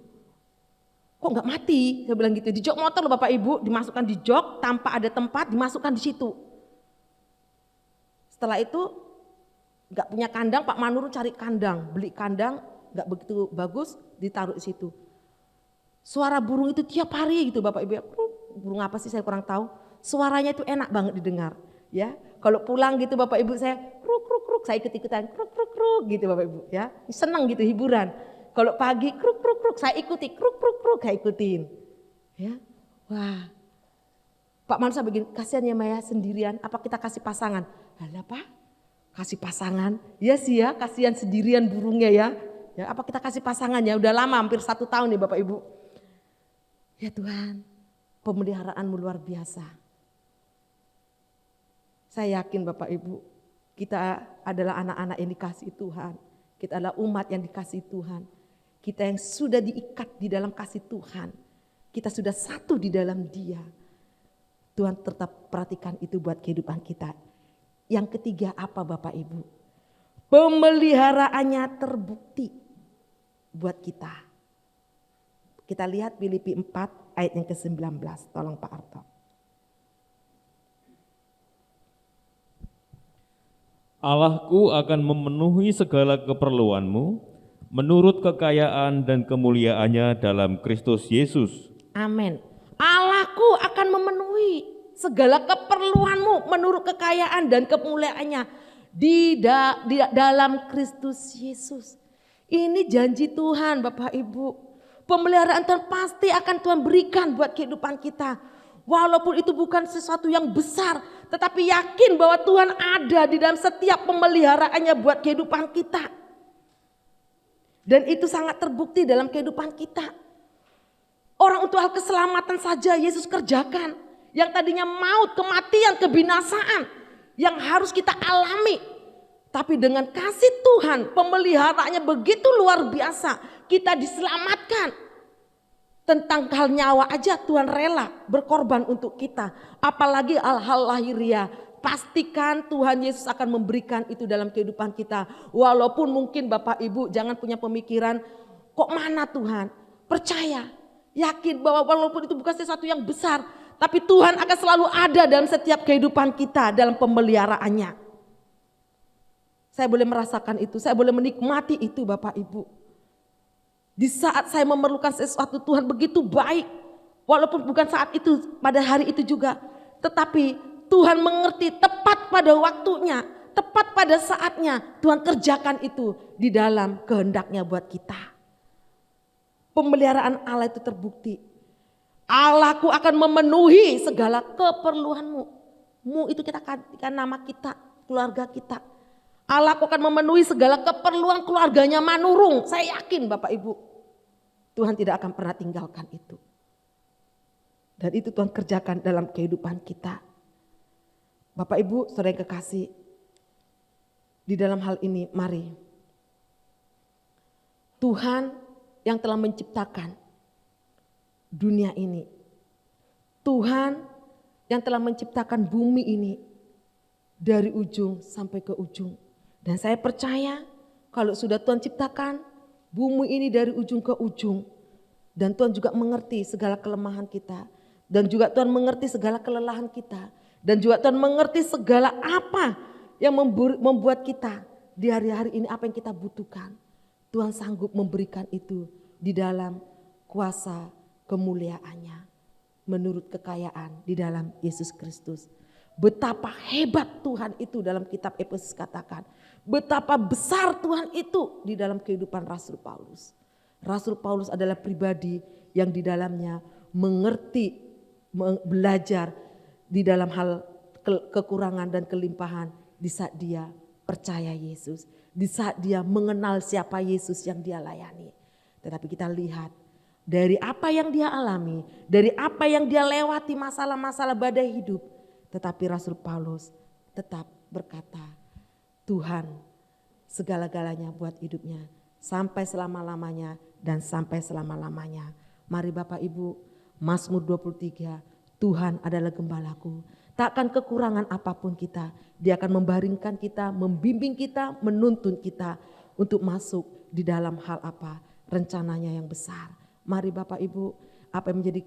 kok nggak mati? Saya bilang gitu, di jok motor loh Bapak Ibu, dimasukkan di jok tanpa ada tempat, dimasukkan di situ. Setelah itu nggak punya kandang, Pak Manurung cari kandang, beli kandang nggak begitu bagus, ditaruh di situ. Suara burung itu tiap hari gitu Bapak Ibu, burung apa sih saya kurang tahu. Suaranya itu enak banget didengar, ya. Kalau pulang gitu Bapak Ibu saya kruk kruk kruk, saya ikut-ikutan kruk kruk kruk gitu Bapak Ibu, ya. Senang gitu hiburan. Kalau pagi kruk kruk kruk saya ikuti, kruk kruk kruk saya ikutin. Ya. Wah. Pak Mansa begini, kasihan ya Maya sendirian, apa kita kasih pasangan? Alah Pak, kasih pasangan. Ya sih ya, kasihan sendirian burungnya ya. Ya, apa kita kasih pasangan ya? Udah lama hampir 1 tahun nih Bapak Ibu. Ya Tuhan, pemeliharaanmu luar biasa. Saya yakin Bapak Ibu, kita adalah anak-anak yang dikasihi Tuhan. Kita adalah umat yang dikasihi Tuhan. Kita yang sudah diikat di dalam kasih Tuhan. Kita sudah satu di dalam Dia. Tuhan tetap perhatikan itu buat kehidupan kita. Yang ketiga apa Bapak Ibu? Pemeliharaannya terbukti buat kita. Kita lihat Filipi 4 ayat yang ke-19. Tolong Pak Arto. Allahku akan memenuhi segala keperluanmu menurut kekayaan dan kemuliaannya dalam Kristus Yesus. Amin. Allahku akan memenuhi segala keperluanmu menurut kekayaan dan kemuliaannya di dalam Kristus Yesus. Ini janji Tuhan Bapak Ibu. Pemeliharaan Tuhan pasti akan Tuhan berikan buat kehidupan kita. Walaupun itu bukan sesuatu yang besar, tetapi yakin bahwa Tuhan ada di dalam setiap pemeliharaannya buat kehidupan kita. Dan itu sangat terbukti dalam kehidupan kita. Orang untuk hal keselamatan saja Yesus kerjakan. Yang tadinya maut, kematian, kebinasaan. Yang harus kita alami. Tapi dengan kasih Tuhan, pemeliharaannya begitu luar biasa. Kita diselamatkan. Tentang hal nyawa aja Tuhan rela berkorban untuk kita. Apalagi hal-hal lahiriah. Pastikan Tuhan Yesus akan memberikan itu dalam kehidupan kita. Walaupun mungkin Bapak Ibu jangan punya pemikiran, kok mana Tuhan? Percaya, yakin bahwa walaupun itu bukan sesuatu yang besar, tapi Tuhan akan selalu ada dalam setiap kehidupan kita dalam pemeliharaannya. Saya boleh merasakan itu, saya boleh menikmati itu Bapak Ibu. Di saat saya memerlukan sesuatu Tuhan begitu baik. Walaupun bukan saat itu, pada hari itu juga. Tetapi Tuhan mengerti tepat pada waktunya. Tepat pada saatnya Tuhan kerjakan itu di dalam kehendaknya buat kita. Pemeliharaan Allah itu terbukti. Allahku akan memenuhi segala keperluanmu. Mu itu kita katakan nama kita, keluarga kita. Allahku akan memenuhi segala keperluan keluarganya Manurung. Saya yakin Bapak Ibu. Tuhan tidak akan pernah tinggalkan itu. Dan itu Tuhan kerjakan dalam kehidupan kita. Bapak Ibu, saudara yang kekasih, di dalam hal ini mari Tuhan yang telah menciptakan dunia ini. Tuhan yang telah menciptakan bumi ini dari ujung sampai ke ujung. Dan saya percaya kalau sudah Tuhan ciptakan bumi ini dari ujung ke ujung, dan Tuhan juga mengerti segala kelemahan kita, dan juga Tuhan mengerti segala kelelahan kita, dan juga Tuhan mengerti segala apa yang membuat kita di hari-hari ini, apa yang kita butuhkan. Tuhan sanggup memberikan itu di dalam kuasa kemuliaannya, menurut kekayaan di dalam Yesus Kristus. Betapa hebat Tuhan itu dalam kitab Efesus katakan. Betapa besar Tuhan itu di dalam kehidupan Rasul Paulus. Rasul Paulus adalah pribadi yang di dalamnya mengerti, belajar di dalam hal kekurangan dan kelimpahan di saat dia percaya Yesus. Di saat dia mengenal siapa Yesus yang dia layani. Tetapi kita lihat dari apa yang dia alami, dari apa yang dia lewati masalah-masalah badai hidup. Tetapi Rasul Paulus tetap berkata, Tuhan segala-galanya buat hidupnya sampai selama-lamanya dan sampai selama-lamanya. Mari Bapak Ibu, Mazmur 23, Tuhan adalah gembalaku. Takkan kekurangan apapun kita, Dia akan membaringkan kita, membimbing kita, menuntun kita untuk masuk di dalam hal apa? Rencananya yang besar. Mari Bapak Ibu, apa yang menjadi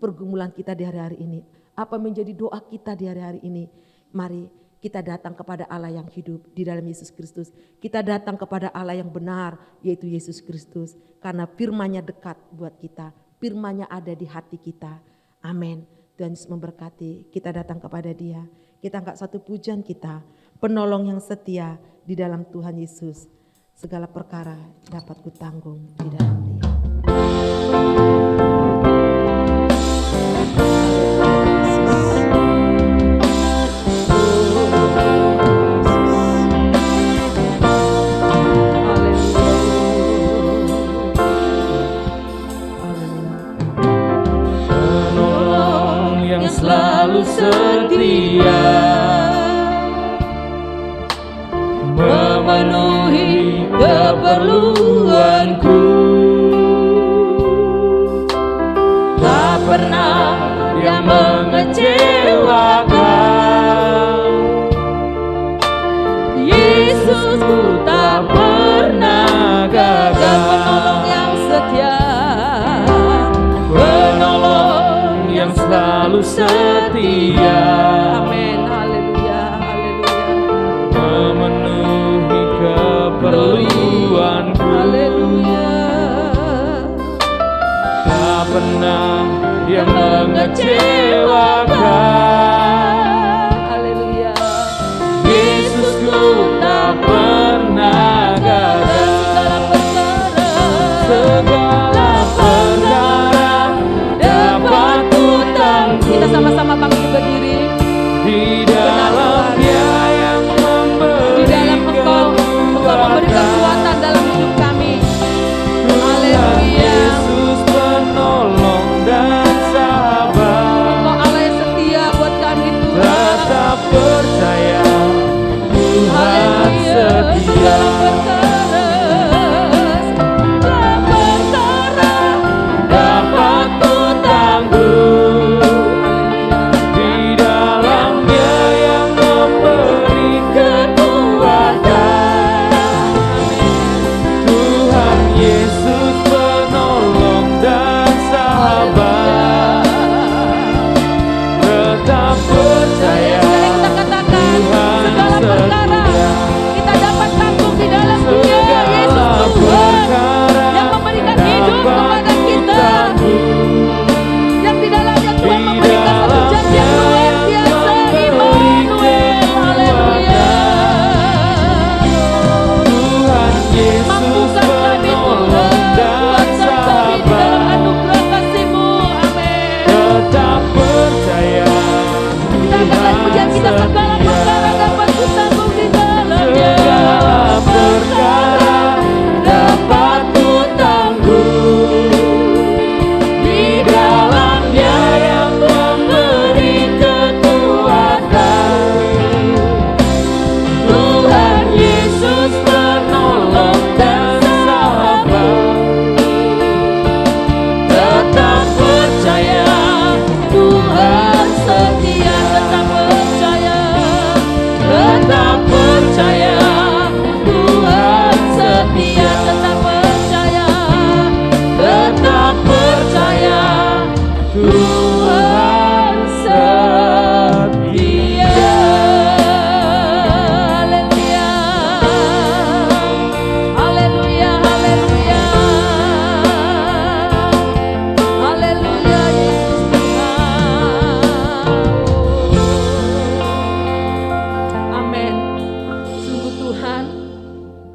pergumulan kita di hari-hari ini? Apa menjadi doa kita di hari-hari ini? Mari kita datang kepada Allah yang hidup di dalam Yesus Kristus. Kita datang kepada Allah yang benar, yaitu Yesus Kristus. Karena firman-Nya dekat buat kita. Firman-Nya ada di hati kita. Amin. Tuhan Yesus memberkati. Kita datang kepada Dia. Kita angkat satu pujian kita. Penolong yang setia di dalam Tuhan Yesus. Segala perkara dapat kutanggung di dalam Dia. Selalu setia memenuhi keperluanku,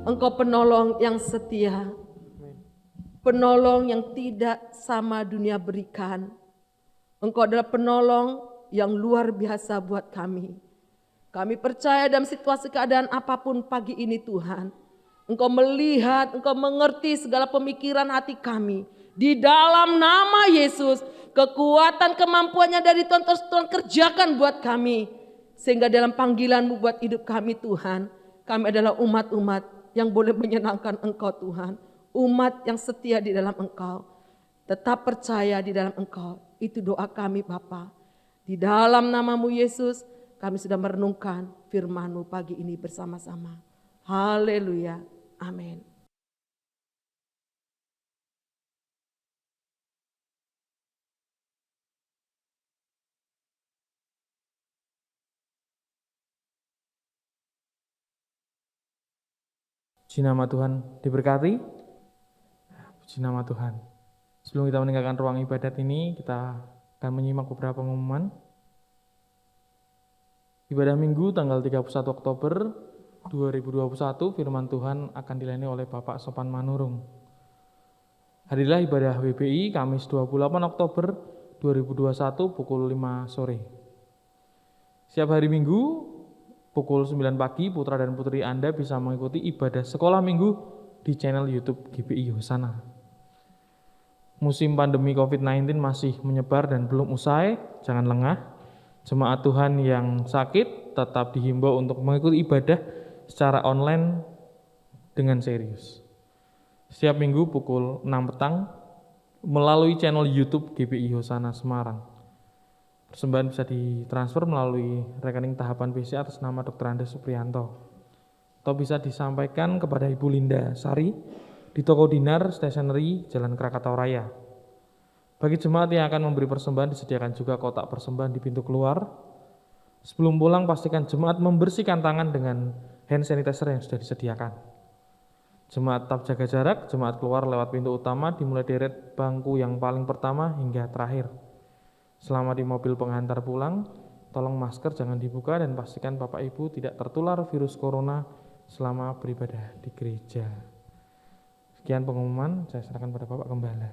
Engkau penolong yang setia, penolong yang tidak sama dunia berikan. Engkau adalah penolong yang luar biasa buat kami. Kami percaya dalam situasi keadaan apapun pagi ini Tuhan, Engkau melihat, Engkau mengerti segala pemikiran hati kami. Di dalam nama Yesus, kekuatan kemampuannya dari Tuhan terus Tuhan kerjakan buat kami. Sehingga dalam panggilan-Mu buat hidup kami Tuhan, kami adalah umat-umat yang boleh menyenangkan Engkau Tuhan. Umat yang setia di dalam Engkau. Tetap percaya di dalam Engkau. Itu doa kami Bapa. Di dalam nama-Mu Yesus, kami sudah merenungkan firman-Mu pagi ini bersama-sama. Haleluya. Amin. Puji nama Tuhan diberkati. Puji nama Tuhan. Sebelum kita meninggalkan ruang ibadat ini, kita akan menyimak beberapa pengumuman. Ibadah Minggu tanggal 31 Oktober 2021, firman Tuhan akan dilayani oleh Bapak Sopan Manurung. Hadilah ibadah WBI Kamis 28 Oktober 2021 pukul 5 sore. Setiap hari Minggu pukul 9 pagi, putra dan putri Anda bisa mengikuti ibadah sekolah Minggu di channel YouTube GPI Hosana. Musim pandemi COVID-19 masih menyebar dan belum usai, jangan lengah. Jemaat Tuhan yang sakit tetap dihimbau untuk mengikuti ibadah secara online dengan serius. Setiap minggu pukul 6 petang melalui channel YouTube GPI Hosana Semarang. Persembahan bisa ditransfer melalui rekening tahapan BC atas nama Dr. Andes Supriyanto. Atau bisa disampaikan kepada Ibu Linda Sari di Toko Dinar Stationery Jalan Krakatau Raya. Bagi jemaat yang akan memberi persembahan disediakan juga kotak persembahan di pintu keluar. Sebelum pulang pastikan jemaat membersihkan tangan dengan hand sanitizer yang sudah disediakan. Jemaat tetap jaga jarak, jemaat keluar lewat pintu utama dimulai deret bangku yang paling pertama hingga terakhir. Selama di mobil penghantar pulang, tolong masker jangan dibuka dan pastikan Bapak Ibu tidak tertular virus corona selama beribadah di gereja. Sekian pengumuman, saya serahkan pada Bapak Gembala.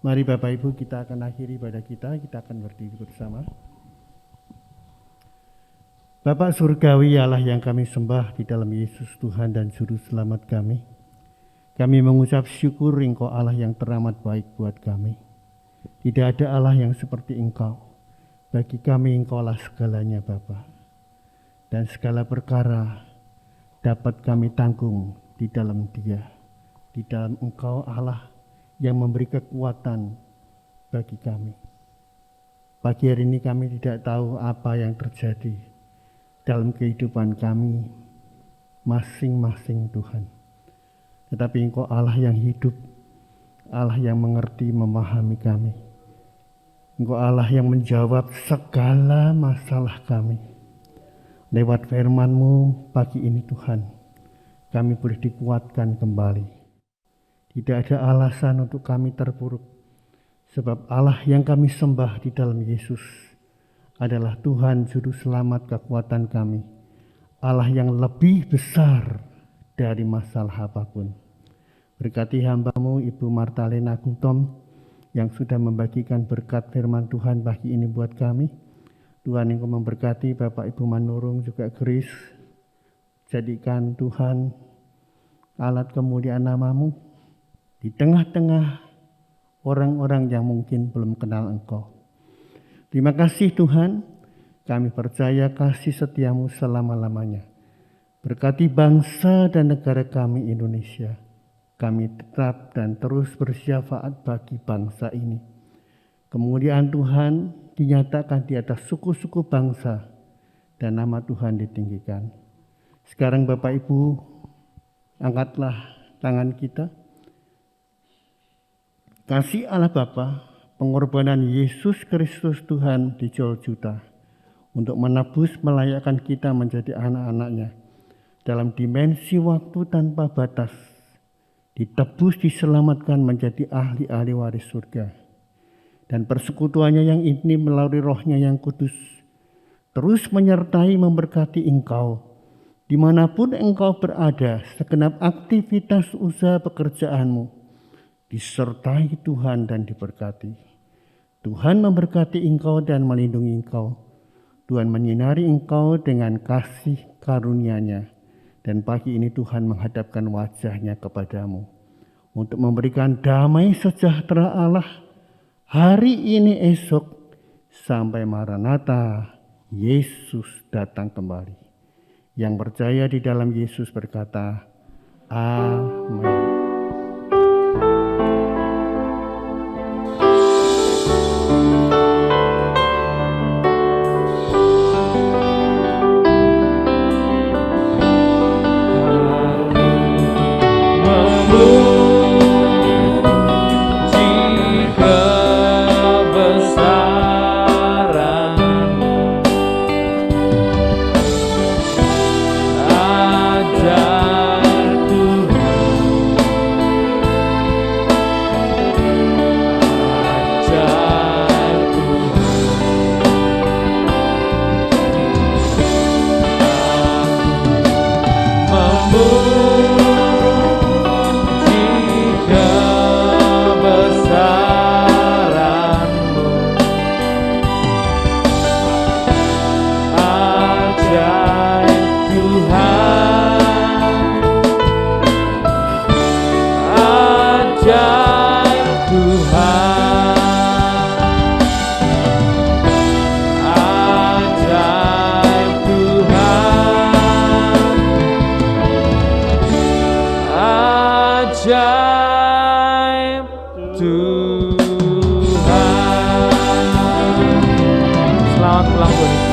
Mari Bapak Ibu kita akan akhiri ibadah kita akan berdiri bersama. Bapak Surgawi Allah yang kami sembah di dalam Yesus Tuhan dan Juru Selamat kami. Kami mengucap syukur Engkau Allah yang teramat baik buat kami. Tidak ada Allah yang seperti Engkau. Bagi kami Engkau lah segalanya Bapa. Dan segala perkara dapat kami tanggung di dalam Dia. Di dalam Engkau Allah yang memberi kekuatan bagi kami. Pagi hari ini kami tidak tahu apa yang terjadi dalam kehidupan kami masing-masing Tuhan. Tetapi Engkau Allah yang hidup, Allah yang mengerti, memahami kami. Engkau Allah yang menjawab segala masalah kami. Lewat firman-Mu pagi ini Tuhan, kami boleh dikuatkan kembali. Tidak ada alasan untuk kami terpuruk, sebab Allah yang kami sembah di dalam Yesus adalah Tuhan Juru Selamat kekuatan kami, Allah yang lebih besar dari masalah apapun. Berkati hamba-Mu Ibu Martalena Gutom yang sudah membagikan berkat firman Tuhan pagi ini buat kami. Tuhan Engkau memberkati Bapak Ibu Manurung juga Grace. Jadikan Tuhan alat kemuliaan nama-Mu di tengah-tengah orang-orang yang mungkin belum kenal Engkau. Terima kasih Tuhan, kami percaya kasih setia-Mu selama-lamanya. Berkati bangsa dan negara kami Indonesia. Kami tetap dan terus bersyafaat bagi bangsa ini. Kemuliaan Tuhan dinyatakan di atas suku-suku bangsa dan nama Tuhan ditinggikan. Sekarang Bapak Ibu, angkatlah tangan kita. Kasih Allah Bapa, pengorbanan Yesus Kristus Tuhan dijual juta untuk menebus melayakkan kita menjadi anak-anak-Nya dalam dimensi waktu tanpa batas, ditebus diselamatkan menjadi ahli-ahli waris surga. dan persekutuannya yang intim melalui Roh-Nya yang kudus terus menyertai memberkati engkau dimanapun engkau berada, segenap aktivitas usaha pekerjaanmu disertai Tuhan dan diberkati. Tuhan memberkati engkau dan melindungi engkau. Tuhan menyinari engkau dengan kasih karunia-Nya, dan pagi ini Tuhan menghadapkan wajah-Nya kepadamu untuk memberikan damai sejahtera Allah hari ini esok sampai Maranatha, Yesus datang kembali. Yang percaya di dalam Yesus berkata, amin. Ajaib Tuhan. Selamat ulang tahun.